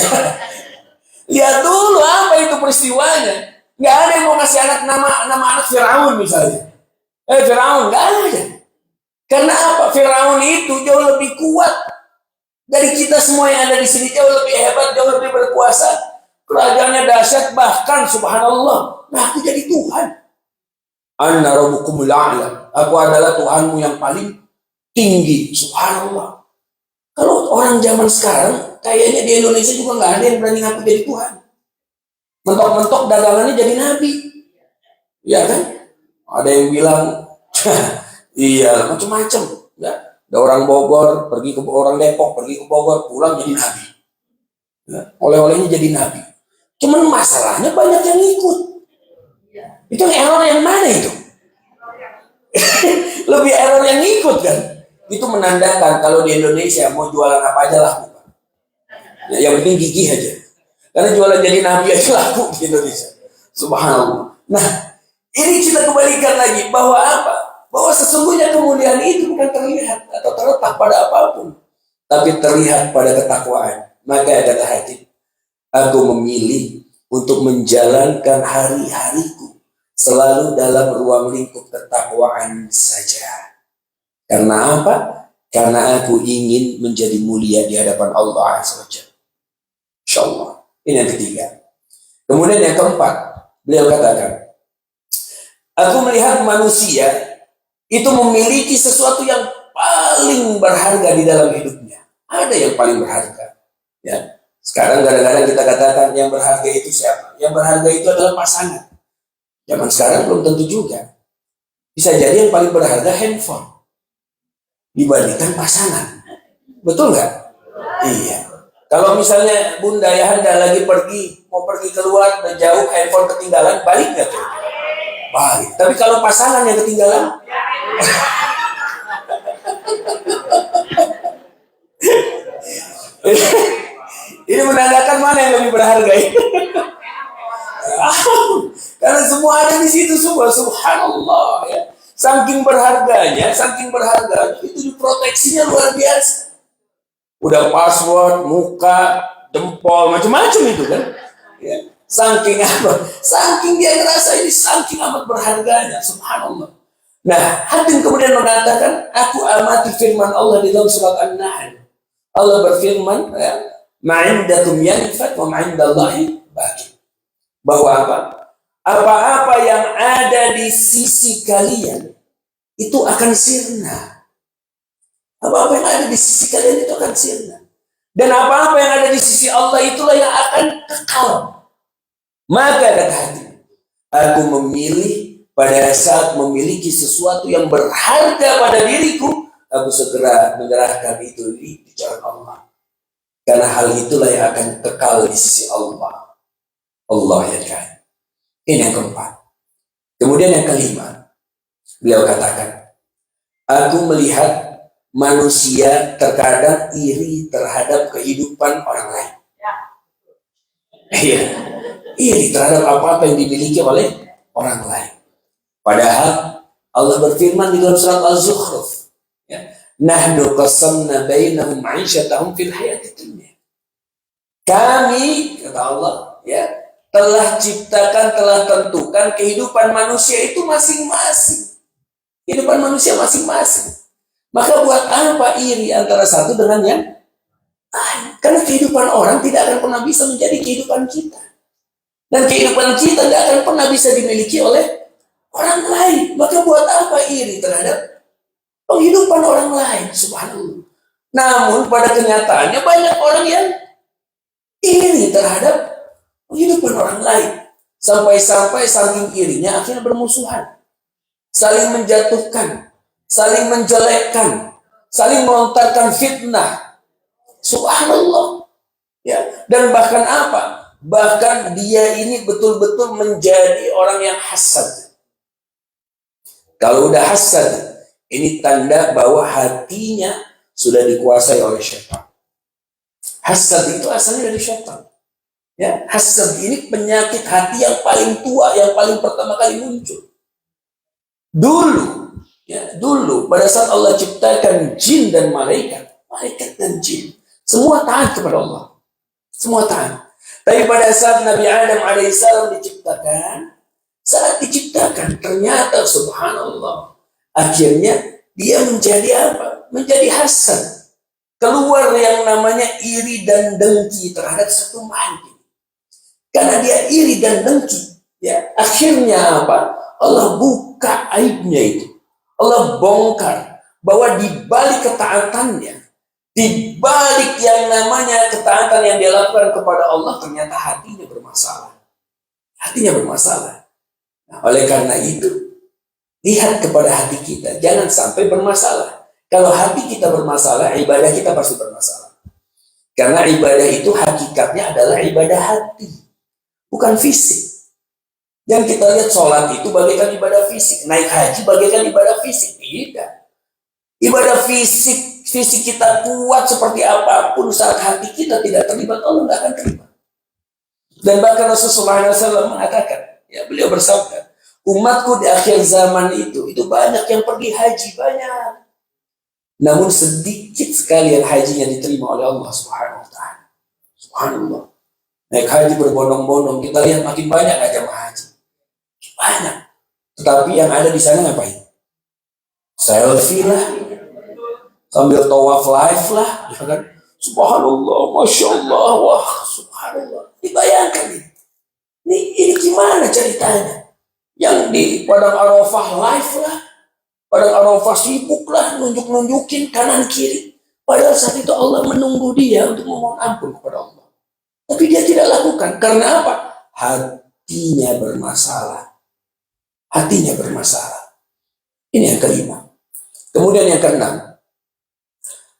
Lihat dulu apa itu peristiwanya. Nggak ada yang mau kasih nama anak Firaun misalnya. Firaun nggak ada. Karena apa? Firaun itu jauh lebih kuat dari kita semua yang ada di sini, jauh lebih hebat, jauh lebih berkuasa. Kerajaannya dahsyat, bahkan subhanallah, nah aku jadi Tuhan. Anna rabbukumul a'la. Aku adalah Tuhanmu yang paling tinggi. Subhanallah. Kalau orang zaman sekarang, kayaknya di Indonesia juga nggak ada yang berani ngaku jadi Tuhan. Mentok-mentok dagangannya jadi nabi. Iya kan? Ada yang bilang, iya macam-macam. Ya. Ada orang Bogor, pergi ke orang Depok, pergi ke Bogor, pulang jadi nabi. Ya. Oleh-olehnya jadi nabi. Cuman masalahnya banyak yang ikut. Itu error yang mana itu? Lebih error yang ikut kan? Itu menandakan kalau di Indonesia mau jualan apa aja laku. Ya, yang penting gigih aja. Karena jualan jadi nabi aja laku di Indonesia. Subhanallah. Nah, ini kita kembalikan lagi bahwa apa? Bahwa sesungguhnya kemuliaan itu bukan terlihat atau terletak pada apapun. tapi terlihat pada ketakwaan. Maka kata Hatib, aku memilih untuk menjalankan hari-hariku selalu dalam ruang lingkup ketakwaan saja. Karena apa? Karena aku ingin menjadi mulia di hadapan Allah Azza wa Jalla. Insyaallah. Ini yang ketiga. Kemudian yang keempat, beliau katakan, aku melihat manusia itu memiliki sesuatu yang paling berharga di dalam hidupnya. Ada yang paling berharga. Ya. Sekarang kadang-kadang kita katakan yang berharga itu siapa? Yang berharga itu adalah pasangan. Zaman sekarang belum tentu juga. Bisa jadi yang paling berharga handphone dibandingkan pasangan. Betul nggak? Iya. Kalau misalnya Bunda Ayahanda lagi mau pergi keluar dan jauh, handphone ketinggalan, balik nggak tuh? Balik. Tapi kalau pasangan yang ketinggalan, ini menandakan mana yang lebih berharga. Karena semua ada di situ semua, subhanallah ya. Saking berharganya itu diproteksinya luar biasa. Udah password, muka, jempol, macam-macam itu kan. Ya. Saking dia ngerasa ini saking amat berharganya, subhanallah. Nah, Hatim kemudian mengatakan, aku amati firman Allah di dalam surat An-Nahl. Allah berfirman, ya, ma'indakum yanfad wa ma'indallahi baqi. Bahwa apa? Apa-apa yang ada di sisi kalian itu akan sirna. Apa-apa yang ada di sisi kalian itu akan sirna. Dan apa-apa yang ada di sisi Allah itulah yang akan kekal. Maka kata hati, aku memilih pada saat memiliki sesuatu yang berharga pada diriku, aku segera menyerahkan itu di jalan Allah. Karena hal itulah yang akan kekal di sisi Allah. Allah ya kan. Ini yang keempat. Kemudian yang kelima, beliau katakan, aku melihat manusia terkadang iri terhadap kehidupan orang lain. Iya, iri terhadap apa-apa yang dimiliki oleh orang lain. Padahal Allah berfirman di dalam surat Az-Zukhruf, ya, nahnu qasamna bainahum 'aisyatahum fil hayatid dunya. Kami, kata Allah, ya, telah ciptakan, telah tentukan kehidupan manusia itu masing-masing. Kehidupan manusia masing-masing. Maka buat apa iri antara satu dengan yang lain? Karena kehidupan orang tidak akan pernah bisa menjadi kehidupan kita. Dan kehidupan kita tidak akan pernah bisa dimiliki oleh orang lain. Maka buat apa iri terhadap penghidupan orang lain? Subhanallah. Namun pada kenyataannya banyak orang yang iri terhadap kehidupan orang lain. Sampai-sampai saking irinya akhirnya bermusuhan. Saling menjatuhkan, saling menjelekkan, saling melontarkan fitnah. Subhanallah. Ya, dan bahkan apa? Bahkan dia ini betul-betul menjadi orang yang hasad. Kalau udah hasad, ini tanda bahwa hatinya sudah dikuasai oleh syaitan. Hasad itu asalnya dari syaitan. Ya, hasad ini penyakit hati yang paling tua, yang paling pertama kali muncul. Dulu pada saat Allah ciptakan jin dan malaikat dan jin, semua taat kepada Allah. Semua taat. Tapi pada saat Nabi Adam alaihissalam saat diciptakan, ternyata subhanallah, akhirnya dia menjadi apa? Menjadi hasad. Keluar yang namanya iri dan dengki terhadap satu makhluk. Karena dia iri dan dengki, ya, akhirnya apa? Allah buka aibnya itu. Allah bongkar bahwa di balik ketaatannya, di balik yang namanya ketaatan yang dia lakukan kepada Allah, ternyata hatinya bermasalah. Hatinya bermasalah. Nah, oleh karena itu, lihat kepada hati kita, jangan sampai bermasalah. Kalau hati kita bermasalah, ibadah kita pasti bermasalah. Karena ibadah itu hakikatnya adalah ibadah hati, bukan fisik. Yang kita lihat sholat itu bagaikan ibadah fisik, naik haji bagaikan ibadah fisik. Tidak. Ibadah fisik kita kuat seperti apapun, saat hati kita tidak terlibat, Allah tidak akan terima. Dan bahkan Rasulullah SAW mengatakan, ya, beliau bersabda, umatku di akhir zaman itu banyak yang pergi haji, banyak. namun sedikit sekali yang hajinya diterima oleh Allah Subhanahu wa taala. Subhanallah. Naik haji berbondong-bondong, kita lihat makin banyak aja jamaah haji. Banyak. Tetapi yang ada di sana ngapain? Selfie lah, sambil tawaf live lah, ya kan? Subhanallah, masya Allah, wah, subhanallah. Dibayangkan ini gimana ceritanya? Yang di Padang Arafah live lah, Padang Arafah sibuk lah, nunjukin kanan kiri. Padahal saat itu Allah menunggu dia untuk memohon ampun kepada Allah. Tapi dia tidak lakukan. Karena apa? Hatinya bermasalah. Hatinya bermasalah. Ini yang kelima. Kemudian yang keenam.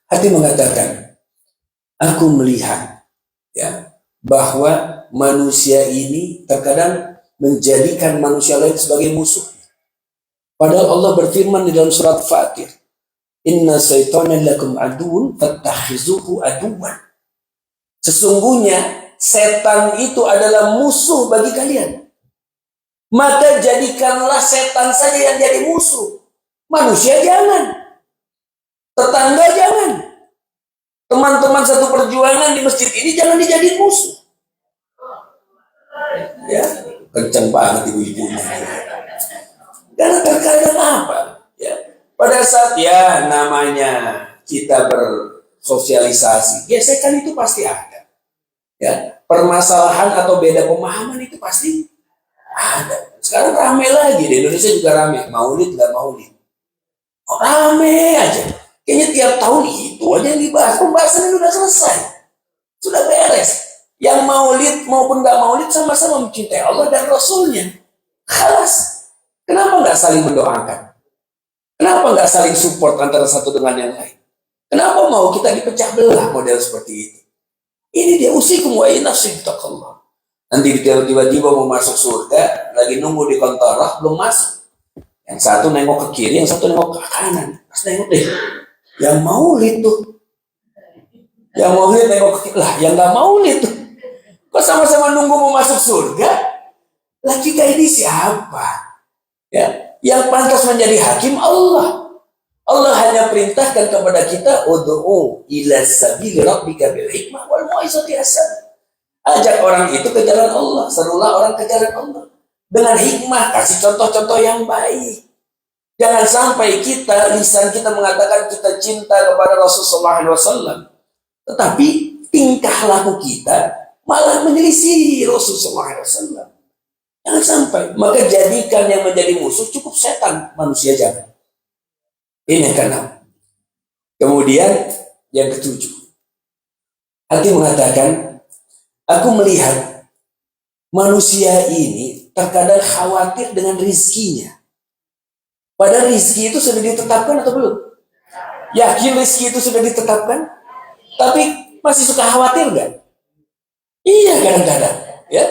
Hati mengatakan, aku melihat ya bahwa manusia ini terkadang menjadikan manusia lain sebagai musuh. Padahal Allah berfirman di dalam surat Fatir, Inna syaitana lakum aduun fattakhizuhu aduwan. Sesungguhnya setan itu adalah musuh bagi kalian. Maka jadikanlah setan saja yang jadi musuh. Manusia jangan. Tetangga jangan. Teman-teman satu perjuangan di masjid ini jangan dijadiin musuh. Ya, kenceng banget ibu-ibunya. Karena terkadang apa? Ya, pada saat ya namanya kita bersosialisasi, gesekan itu pasti ada. Ya, permasalahan atau beda pemahaman itu pasti ada. Sekarang rame lagi di Indonesia juga rame, maulid nggak maulid. Oh, rame aja. Kayaknya tiap tahun itu aja yang dibahas. Pembahasan sudah selesai, sudah beres. Yang maulid maupun nggak maulid sama-sama mencintai Allah dan Rasulnya. Khalas. Kenapa nggak saling mendoakan? Kenapa nggak saling support antara satu dengan yang lain? Kenapa mau kita dipecah belah model seperti itu? Ini dia usikum wa nafsi taqallah. Nanti tiba-tiba mau masuk surga, lagi nunggu di kontorah belum masuk. Yang satu nengok ke kiri, yang satu nengok ke kanan. Pas nengok deh, yang maulid tuh. Yang maulid nengok ke kiri, lah yang nggak maulid tuh. Kok sama-sama nunggu mau masuk surga? Lah kita ini siapa? Ya, yang pantas menjadi hakim Allah. Allah hanya perintahkan kepada kita ud'u ila sabili rabbika bil hikmah wal mau'izati hasanah. Ajak orang itu ke jalan Allah, serulah orang ke jalan Allah dengan hikmah, kasih contoh-contoh yang baik. Jangan sampai lisan kita mengatakan kita cinta kepada Rasulullah SAW, tetapi tingkah laku kita malah menyelisihi Rasulullah SAW. Jangan sampai. Maka jadikan yang menjadi musuh cukup setan, manusia jangan. Ini yang keenam. Kemudian yang ketujuh, hati mengatakan, aku melihat manusia ini terkadang khawatir dengan rizkinya. Padahal rizki itu sudah ditetapkan atau belum? Yakin rizki itu sudah ditetapkan? Tapi masih suka khawatir nggak? Iya kadang-kadang. Ya,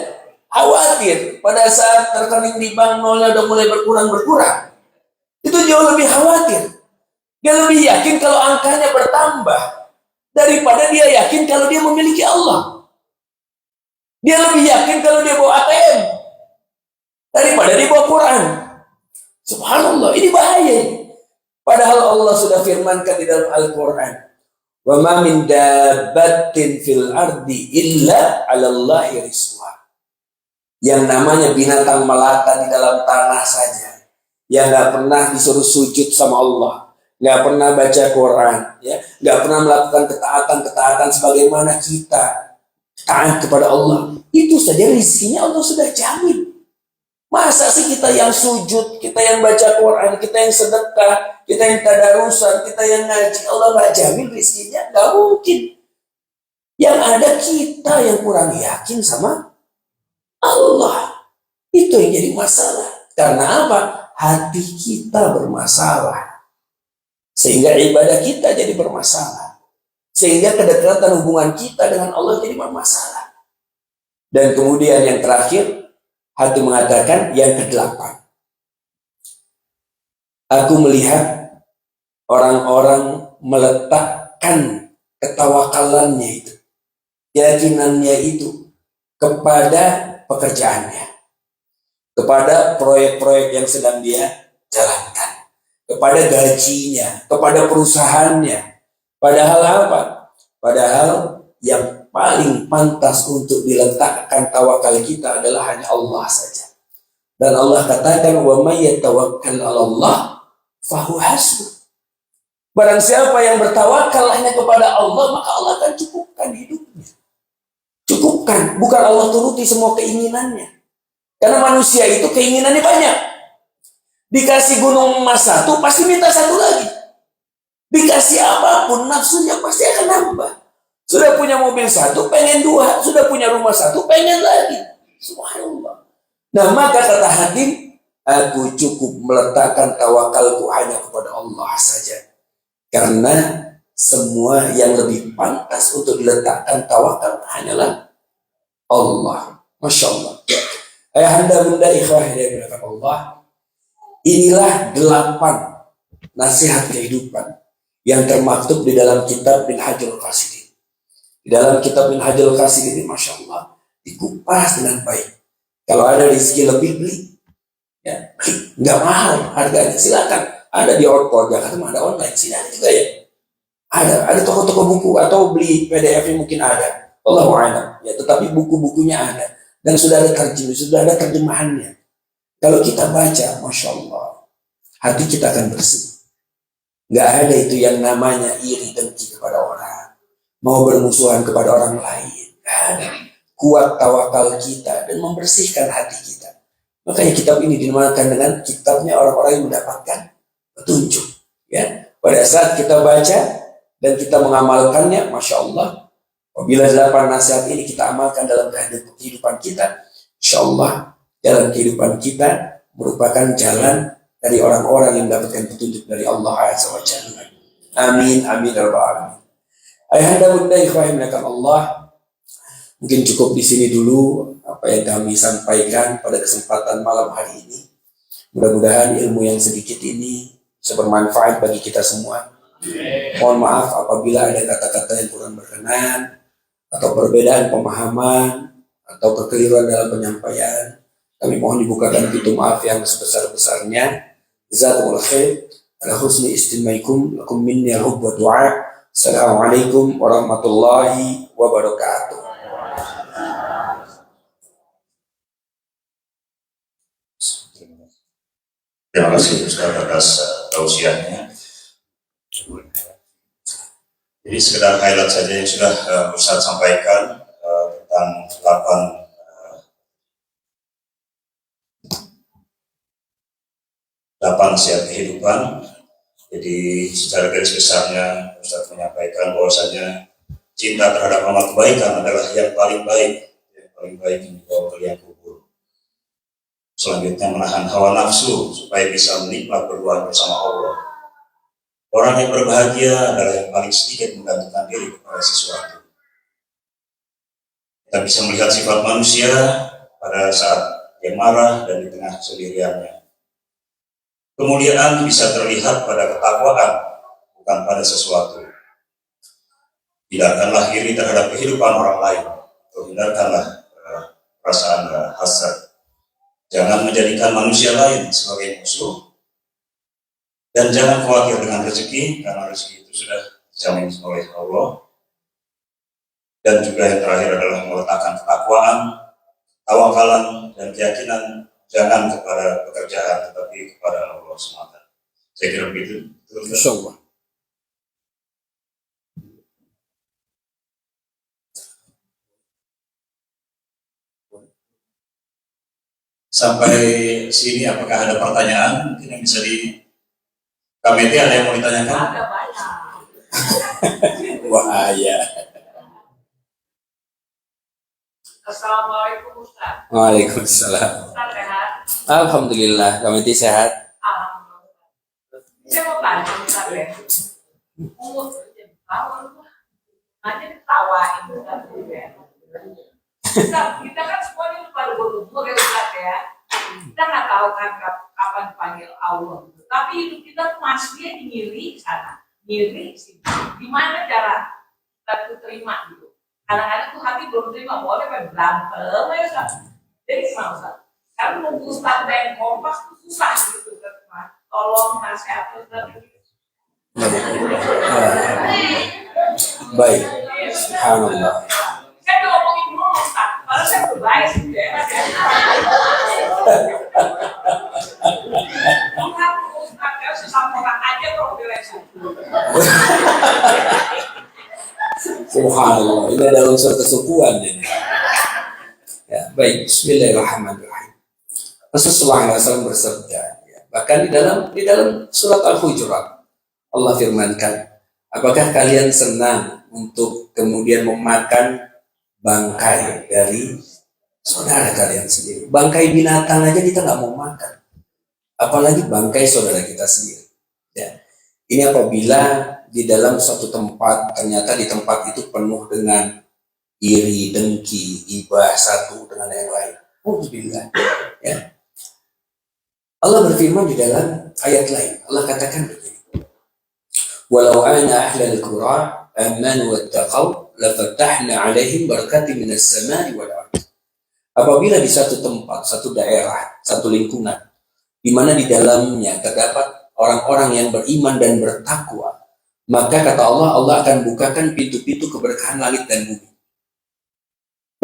khawatir pada saat rekening di bank nolnya udah mulai berkurang. Itu jauh lebih khawatir. Dia lebih yakin kalau angkanya bertambah daripada dia yakin kalau dia memiliki Allah. Dia lebih yakin kalau dia bawa ATM daripada dia bawa Quran. Subhanallah, ini bahaya. Padahal Allah sudah firmankan di dalam Al-Quran, wa ma min dabbatin fil ardi illa 'alallahi rizquha. Yang namanya binatang melata di dalam tanah saja, yang nggak pernah disuruh sujud sama Allah, nggak pernah baca Quran, ya, nggak pernah melakukan ketaatan sebagaimana kita taat kepada Allah, itu saja rizkinya Allah sudah jamin. Masa sih kita yang sujud, kita yang baca Quran, kita yang sedekah, kita yang tadarusan, kita yang ngaji, Allah nggak jamin rizkinya? Nggak mungkin. Yang ada kita yang kurang yakin sama Allah. Itu yang jadi masalah. Karena apa? Hati kita bermasalah. Sehingga ibadah kita jadi bermasalah. Sehingga kedekatan hubungan kita dengan Allah jadi bermasalah. Dan kemudian yang terakhir, hati mengatakan yang kedelapan. Aku melihat orang-orang meletakkan ketawakalannya itu, keyakinannya itu kepada pekerjaannya, kepada proyek-proyek yang sedang dia jalankan, kepada gajinya, kepada perusahaannya. Padahal apa? Padahal yang paling pantas untuk diletakkan tawakal kita adalah hanya Allah saja. Dan Allah katakan, wa may yatawakkal 'ala Allah fahu hasbuh. Barang siapa yang bertawakal hanya kepada Allah, maka Allah akan cukupkan hidupnya. Cukupkan, bukan Allah turuti semua keinginannya. Karena manusia itu keinginannya banyak. Dikasih gunung emas satu, pasti minta satu lagi. Dikasih apapun, nafsunya pasti akan nambah. Sudah punya mobil satu, pengen dua. Sudah punya rumah satu, pengen lagi. Subhanallah. Nah, maka kata hakim, aku cukup meletakkan tawakalku hanya kepada Allah saja. Karena semua yang lebih pantas untuk diletakkan tawakal hanyalah Allah. Masya Allah. Ayahanda bunda ikhwah yang dimuliakan Allah, inilah 8 nasihat kehidupan yang termaktub di dalam kitab Minhajul Qasidin. Di dalam kitab Minhajul Qasidin ini, Masya Allah, dikupas dengan baik. Kalau ada rezeki lebih, beli. Ya, nggak mahal harganya, silakan. Ada di Orko, Jakarta ada online, sini ada juga ya. Ada toko-toko buku atau beli PDF-nya mungkin ada. Allahu a'lam. Ya, tetapi buku-bukunya ada dan sudah ada terjemahannya. Kalau kita baca, Masya Allah, hati kita akan bersih. Nggak ada itu yang namanya iri dengki kepada orang, mau bermusuhan kepada orang lain. Nggak ada. Kuat tawakal kita dan membersihkan hati kita. Makanya kitab ini dinamakan dengan kitabnya orang-orang yang mendapatkan petunjuk. Ya, pada saat kita baca dan kita mengamalkannya, Masya Allah, apabila 8 nasihat ini kita amalkan dalam kehidupan kita, Insya Allah dalam kehidupan kita merupakan jalan dari orang-orang yang mendapatkan petunjuk dari Allah Azza wa Jalla. Amin, amin, ya rabbal alamin. Ayahanda bunda ikhwah yang dimuliakan Allah, mungkin cukup di sini dulu apa yang kami sampaikan pada kesempatan malam hari ini. Mudah-mudahan ilmu yang sedikit ini bisa bermanfaat bagi kita semua. Mohon maaf apabila ada kata-kata yang kurang berkenan atau perbedaan pemahaman atau kekeliruan dalam penyampaian. Kami mohon dibukakan pintu maaf yang sebesar-besarnya. Jazakumullah khair. Ala husni istimaikum lakum minni al-hubb wa du'a. Assalamualaikum warahmatullahi wabarakatuh. Terima kasih Ustaz atas tausiahnya. Jadi sekedar highlight saja yang sudah Ustaz sampaikan tentang 8 nasihat kehidupan. Jadi secara garis besarnya Ustaz menyampaikan bahwasanya cinta terhadap amal kebaikan adalah yang paling baik yang dibawa ke liang kubur. Selanjutnya menahan hawa nafsu supaya bisa menikmat berduaan bersama Allah. Orang yang berbahagia adalah yang paling sedikit menggantungkan diri kepada sesuatu. Kita bisa melihat sifat manusia pada saat dia marah dan di tengah kesendiriannya. Kemuliaan bisa terlihat pada ketakwaan, bukan pada sesuatu. Tidakkanlah iri terhadap kehidupan orang lain, atau hindarkanlah perasaan hasad. Jangan menjadikan manusia lain sebagai musuh. Dan jangan khawatir dengan rezeki, karena rezeki itu sudah dijamin oleh Allah. Dan juga yang terakhir adalah meletakkan ketakwaan, tawakalan, dan keyakinan jangan kepada pekerjaan, tetapi kepada Allah SWT. Saya kira begitu. Insyaallah. Sampai sini apakah ada pertanyaan mungkin yang bisa di KMT, ada yang mau ditanyakan? Ada banyak. Wah, ya. Assalamualaikum Ustaz. Waalaikumsalam. Ustaz sehat? Alhamdulillah, kami sehat. Alhamdulillah. Saya mau tanya Ustaz ya. Umur tahun aja ditawain Ustaz ya. Ustaz, kita kan semuanya pada berumur ya Ustaz ya. Kita nggak tahu kan kapan dipanggil Allah. Tapi hidup kita tuh masih ngiri sana, ngiri sini. Gimana cara kita tuh terima gitu? Kadang-kadang tuh hati belum terima, boleh kan berantem ya Ustaz. Jadi gimana Ustaz? Karena nunggu Ustaz yang kompas tuh susah gitu kan. tolong nasihat Ustaz. Baik, subhanallah. Saya ngomongin dulu Ustaz, padahal saya udah baik sih ya. Bukan Ustaz, ya susah orang aja kalau bilang. Subhanallah, ini adalah unsur kesukuan ini. Ya, baik, Bismillahirrahmanirrahim. Rasulullah SAW bersabda, ya, bahkan di dalam surat Al-Hujurat, Allah firmankan, apakah kalian senang untuk kemudian memakan bangkai dari saudara kalian sendiri? Bangkai binatang aja kita nggak mau makan, apalagi bangkai saudara kita sendiri. Ya. Ini apabila di dalam suatu tempat, ternyata di tempat itu penuh dengan iri, dengki, ibah satu dengan yang lain. Alhamdulillah. Ya. Allah berfirman di dalam ayat lain. Allah katakan begini. Walau ana ahlal qura amanu wattaqau lafatahna alaihim barakatin minas samai wal ardh. Apabila di satu tempat, satu daerah, satu lingkungan di mana di dalamnya terdapat orang-orang yang beriman dan bertakwa, maka kata Allah, Allah akan bukakan pintu-pintu keberkahan langit dan bumi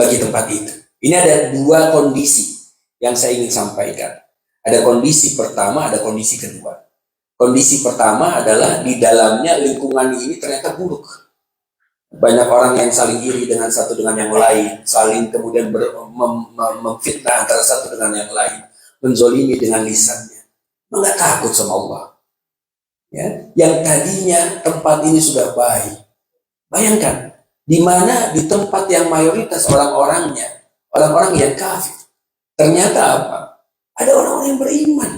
bagi tempat itu. Ini ada dua kondisi yang saya ingin sampaikan. Ada kondisi pertama, ada kondisi kedua. Kondisi pertama adalah di dalamnya lingkungan ini ternyata buruk. Banyak orang yang saling iri dengan satu dengan yang lain, saling kemudian memfitnah antara satu dengan yang lain, menzolimi dengan lisannya. Nggak takut sama Allah. Ya, yang tadinya tempat ini sudah baik. Bayangkan, di mana di tempat yang mayoritas orang-orangnya, orang-orang yang kafir. Ternyata apa? Ada orang-orang yang beriman.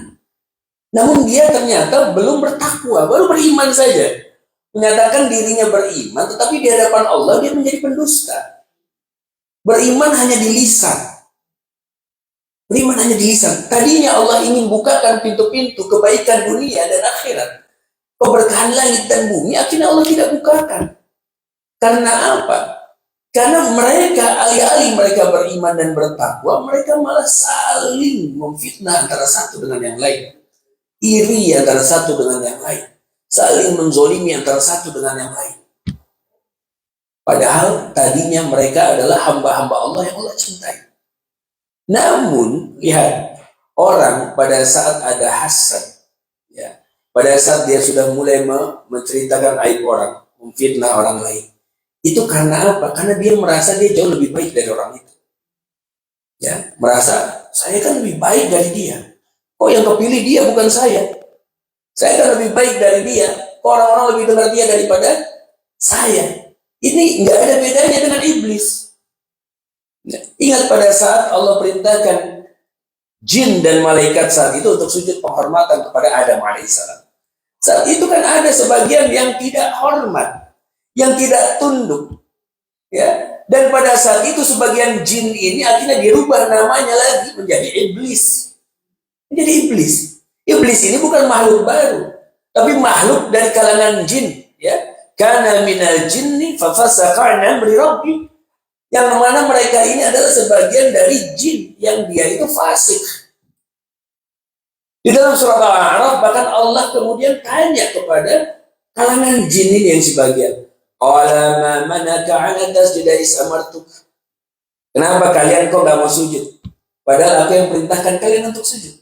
Namun dia ternyata belum bertakwa, baru beriman saja. Menyatakan dirinya beriman, tetapi di hadapan Allah dia menjadi pendusta. Beriman hanya di lisan. Beriman hanya di lisan. Tadinya Allah ingin bukakan pintu-pintu kebaikan dunia dan akhirat. Keberkahan langit dan bumi, akhirnya Allah tidak bukakan. Karena apa? Karena mereka, alih-alih mereka beriman dan bertakwa, mereka malah saling memfitnah antara satu dengan yang lain. Iri antara satu dengan yang lain. Saling menzolimi antara satu dengan yang lain. Padahal tadinya mereka adalah hamba-hamba Allah yang Allah cintai. Namun, lihat, orang pada saat ada hasad, ya, pada saat dia sudah mulai menceritakan aib orang, memfitnah orang lain, itu karena apa? Karena dia merasa dia jauh lebih baik dari orang itu. Ya, merasa saya kan lebih baik dari dia. Kok yang kepilih dia bukan saya? Saya kan lebih baik dari dia. Kok orang-orang lebih dengar dia daripada saya? Ini nggak ada bedanya dengan iblis. Nah, ingat pada saat Allah perintahkan jin dan malaikat saat itu untuk sujud penghormatan kepada Adam alaihissalam. Saat itu kan ada sebagian yang tidak hormat, yang tidak tunduk, ya. Dan pada saat itu sebagian jin ini akhirnya dirubah namanya lagi menjadi iblis. Menjadi iblis. Iblis ini bukan makhluk baru, tapi makhluk dari kalangan jin, ya. Kana minal jinni fafasaqa an amri rabbi. Yang mana mereka ini adalah sebagian dari jin yang dia itu fasik. Di dalam surah Al-A'raf bahkan Allah kemudian tanya kepada kalangan jin ini yang sebagian. Qala ma manaka 'an tasjuda is amartuk. Kenapa kalian kok nggak mau sujud? Padahal aku yang perintahkan kalian untuk sujud.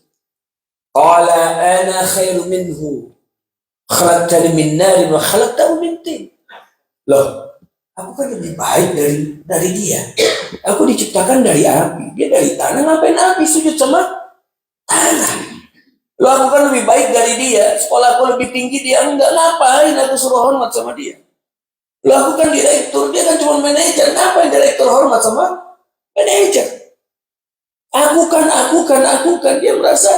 Qala ana khairu minhu. Khalaqtani min narin wa khalaqtahu min tin. Loh, aku kan lebih baik dari dia. Aku diciptakan dari api, dia dari tanah. Ngapain api sujud sama tanah? Loh, aku kan lebih baik dari dia. Sekolah aku lebih tinggi, dia enggak. Ngapain aku suruh hormat sama dia? Loh, aku kan direktur, dia kan cuma manajer. Ngapain direktur hormat sama manajer? Aku kan. Dia merasa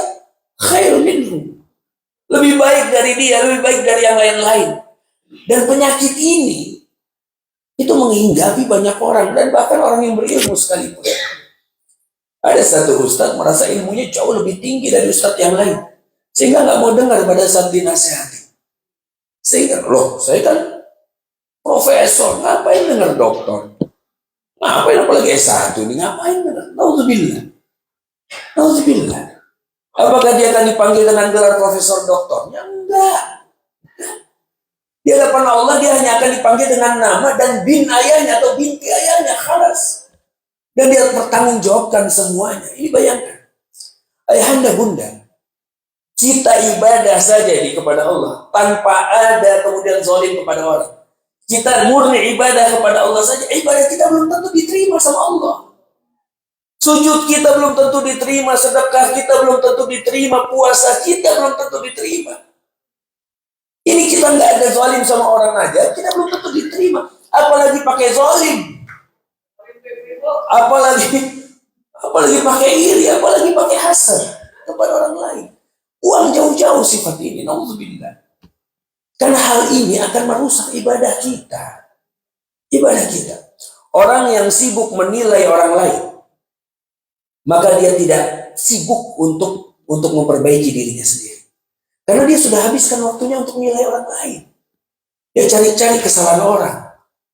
khairun minhu. Lebih baik dari dia, lebih baik dari yang lain-lain. Dan penyakit ini itu menghinggapi banyak orang dan bahkan orang yang berilmu sekalipun. Ada satu ustadz merasa ilmunya jauh lebih tinggi dari ustadz yang lain, sehingga nggak mau dengar pada saat dinasihati. Sehingga loh, saya kan profesor, ngapain dengar doktor? Ngapain apalagi S1 ini, ngapain dengar? Nauzubillah. Apakah dia akan dipanggil dengan gelar profesor doktornya? Enggak. Di hadapan Allah dia hanya akan dipanggil dengan nama dan bin ayahnya atau binti ayahnya, khalas. Dan dia bertanggungjawabkan semuanya. Ini bayangkan. Ayahanda bunda, kita ibadah saja kepada Allah tanpa ada kemudian zalim kepada orang. Kita murni ibadah kepada Allah saja, ibadah kita belum tentu diterima sama Allah. Sujud kita belum tentu diterima, sedekah kita belum tentu diterima, puasa kita belum tentu diterima. Ini kita nggak ada zalim sama orang aja, kita belum tentu diterima. Apalagi pakai zalim, apalagi pakai iri, apalagi pakai hasad kepada orang lain. Uang jauh-jauh sifat ini, naudzubillah. Karena hal ini akan merusak ibadah kita. Ibadah kita. Orang yang sibuk menilai orang lain, maka dia tidak sibuk untuk memperbaiki dirinya sendiri. Karena dia sudah habiskan waktunya untuk menilai orang lain. Dia cari-cari kesalahan orang.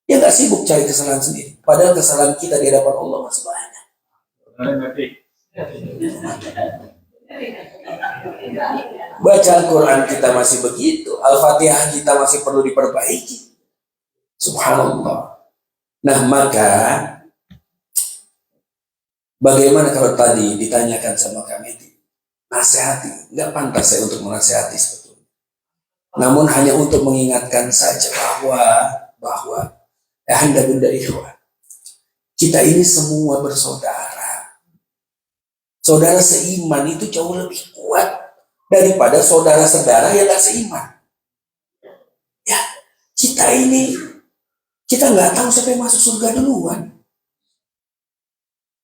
Dia nggak sibuk cari kesalahan sendiri. Padahal kesalahan kita di hadapan Allah masih banyak. Baca Al-Quran kita masih begitu. Al-Fatihah kita masih perlu diperbaiki. Subhanallah. Nah maka bagaimana kalau tadi ditanyakan sama kami, nasihati, nggak pantas saya untuk menasihati sebetulnya. Namun hanya untuk mengingatkan saja bahwa Anda bunda ikhwan, kita ini semua bersaudara. Saudara seiman itu jauh lebih kuat daripada saudara-saudara yang nggak seiman. Ya, kita nggak tahu siapa yang masuk surga duluan.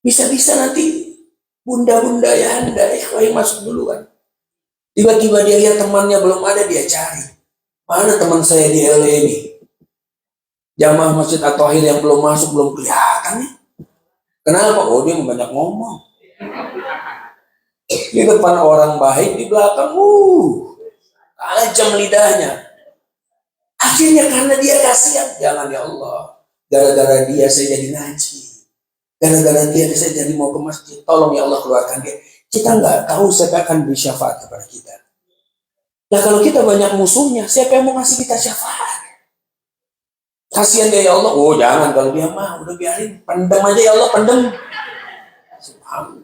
Bisa-bisa nanti bunda-bunda ya Anda yang masuk duluan. Tiba-tiba dia lihat temannya belum ada, dia cari. Mana teman saya di LA ini? Jamaah Masjid At-Tahir yang belum masuk, belum kelihatan nih. Kenapa? Oh dia banyak ngomong. Di depan orang baik, di belakang tajam lidahnya. Akhirnya karena dia kasihan, jangan ya Allah, gara-gara dia saya jadi ngaji, gara-gara dia saya jadi mau ke masjid, tolong ya Allah keluarkan dia. Kita nggak tahu siapa akan beri syafaat kepada kita. Nah kalau kita banyak musuhnya, siapa yang mau ngasih kita syafaat? Kasihan dia ya Allah. Oh jangan, kalau dia mah udah biarin, pendem aja ya Allah, pendem. Subhanallah.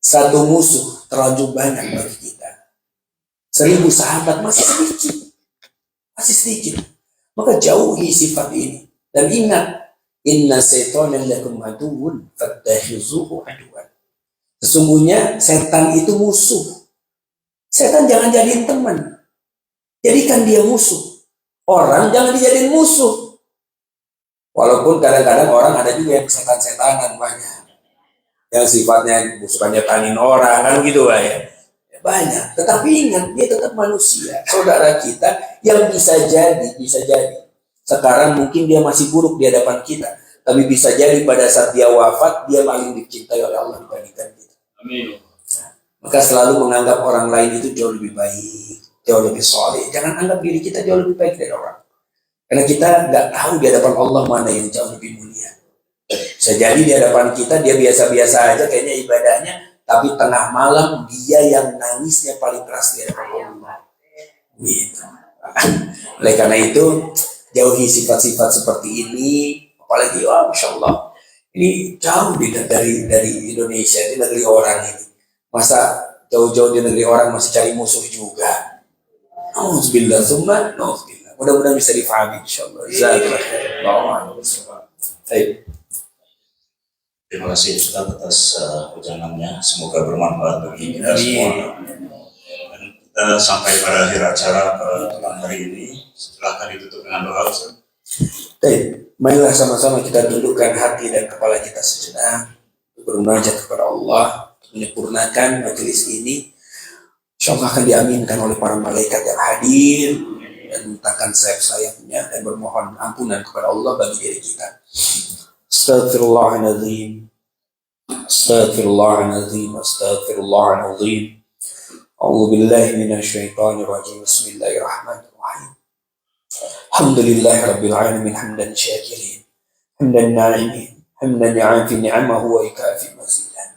Satu musuh terlalu banyak bagi kita. 1000 sahabat masih sedikit. Maka jauhi sifat ini. Dan ingat, inna syaitanan lakum aduwwun fattakhizuhu aduwwan. Sesungguhnya setan itu musuh. Setan jangan jadiin teman. Jadikan dia musuh. Orang jangan dijadiin musuh. Walaupun kadang-kadang orang ada juga yang setan-setanan banyak. Yang sifatnya suka nyetanin orang, kan gitu ya. Banyak. Tetapi ingat, dia tetap manusia. Saudara kita yang bisa jadi. Sekarang mungkin dia masih buruk di hadapan kita. Tapi bisa jadi pada saat dia wafat, dia paling dicintai oleh Allah dibandingkan kita. Amin. Maka selalu menganggap orang lain itu jauh lebih baik, jauh lebih soleh. Jangan anggap diri kita jauh lebih baik dari orang. Karena kita nggak tahu di hadapan Allah mana yang jauh lebih mulia. Bisa jadi di hadapan kita dia biasa-biasa aja kayaknya ibadahnya, tapi tengah malam dia yang nangisnya paling keras di hadapan Allah. Gitu. Oleh karena itu jauhi sifat-sifat seperti ini, apalagi Masya Allah ini jauh dari Indonesia, di negeri orang ini. Masa jauh-jauh di negeri orang masih cari musuh juga. Nauzubillah, nauzubillah. Mudah-mudahan bisa difahami insyaallah. Jazakallahu khairan. Terima kasih Ustaz atas ujangannya. Semoga bermanfaat bagi kita semua. Dan kita sampai pada akhir acara malam hari ini. Silahkan ditutup dengan doa Ustaz. Baik, marilah sama-sama kita dudukkan hati dan kepala kita sejenak, bermunajat kepada Allah, menyempurnakan majelis ini. InsyaAllah akan diaminkan oleh para malaikat yang hadir dan mintakan sayap-sayapnya dan bermohon ampunan kepada Allah bagi diri kita. Astaghfirullahaladzim, Astaghfirullahaladzim, Astaghfirullahaladzim. A'udzu billahi minasyaitonir rajim. Bismillahirrahmanirrahim. Alhamdulillahi rabbil alamin hamdan syakirin, hamdan na'imin, hamdan ya'afi ni'amahu wa ikafi mazidah.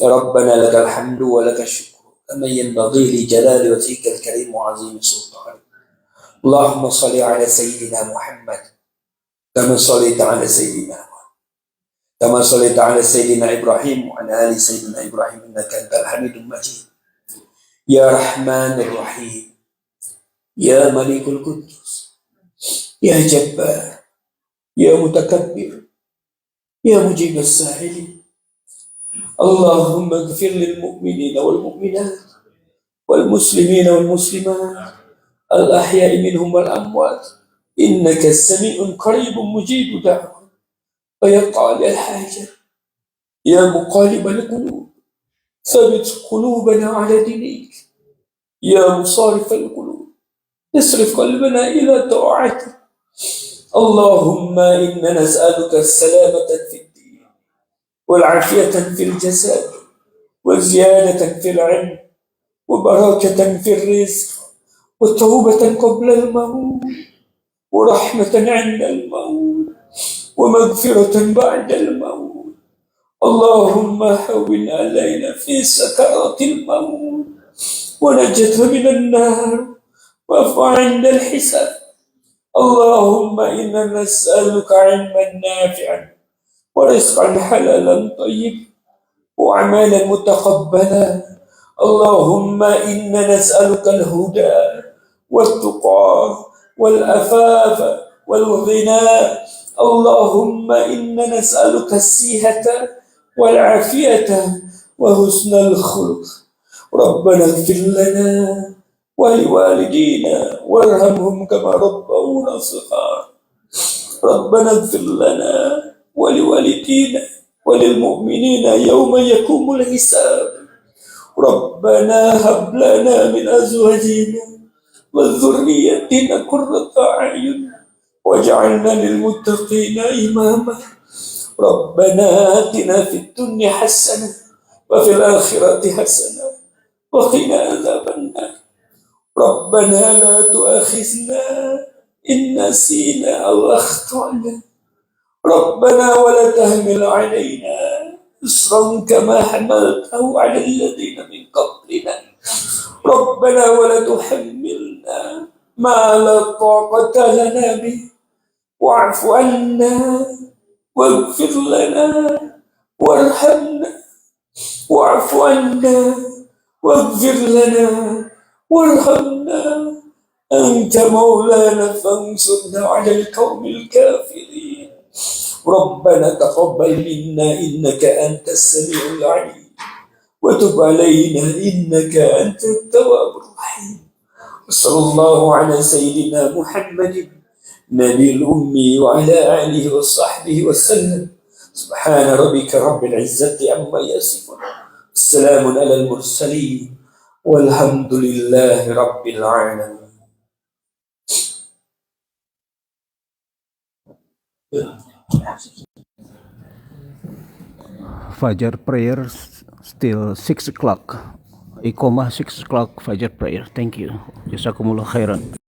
ربنا لك الحمد ولك الشكر كما ينبغي لجلال وجهك الكريم وعظيم سلطانك. اللهم صل على سيدنا محمد كما صليت على سيدنا إبراهيم وعلى آل سيدنا إبراهيم إنك أنت الحميد المجيد. يا رحمن الرحيم، يا ملك القدوس، يا جبار، يا متكبر، يا مجيب السائلين. اللهم اغفر للمؤمنين والمؤمنات والمسلمين والمسلمات الأحياء منهم والأموات إنك سميع قريب مجيب دعوة ويا قاضي الحاجة. يا مقلب القلوب ثبت قلوبنا على دينك. يا مصارف القلوب اصرف قلبنا إلى طاعتك. اللهم إنا نسألك السلامة في الدين والعافية في الجسد وزيادة في العلم وبركة في الرزق وتوبة قبل الموت ورحمة عند الموت ومغفرة بعد الموت. اللهم هون علينا في سكرات الموت ونجة من النار وعفو عند الحساب. اللهم إنا نسألك علما نافعا ورزقا حلالا طيبا وأعمالا متقبلا. اللهم إنا نسألك الهدى والتقى والعفاف والغنى. اللهم إنا نسألك الصحة والعافية وحسن الخلق. ربنا اغفر لنا ولوالدينا وارحمهم كما ربونا صغارا. ربنا اغفر لنا ولوالدينا وللمؤمنين يوم يقوم الحساب. ربنا هب لنا من أزواجنا وذريتنا قرة أعين واجعلنا للمتقين إماما. ربنا آتنا في الدنيا حسنة وفي الآخرة حسنة وقنا عذاب النار. ربنا لا تؤاخذنا إن نسينا أو أخطأنا. ربنا ولا تحمل علينا إصرا كما حملته على الذين من قبلنا. ربنا ولا تحملنا ما لا طاقة لنا به واعف عنا واغفر لنا وارحمنا. واعف عنا واغفر لنا وارحمنا أنت مولانا فانصرنا على القوم الكافرين. ربنا تقبل منا إنك أنت السميع العليم وتب علينا إنك أنت التواب الرحيم. صلى الله على سيدنا محمد نبي الأمي وعلى آله وصحبه وسلم. سبحان ربك رب العزة عما يصفون السلام على المرسلين والحمد لله رب العالمين. Fajar prayer still 6 o'clock. Iqomah 6 o'clock Fajar prayer. Thank you. Jazakumullah khairan.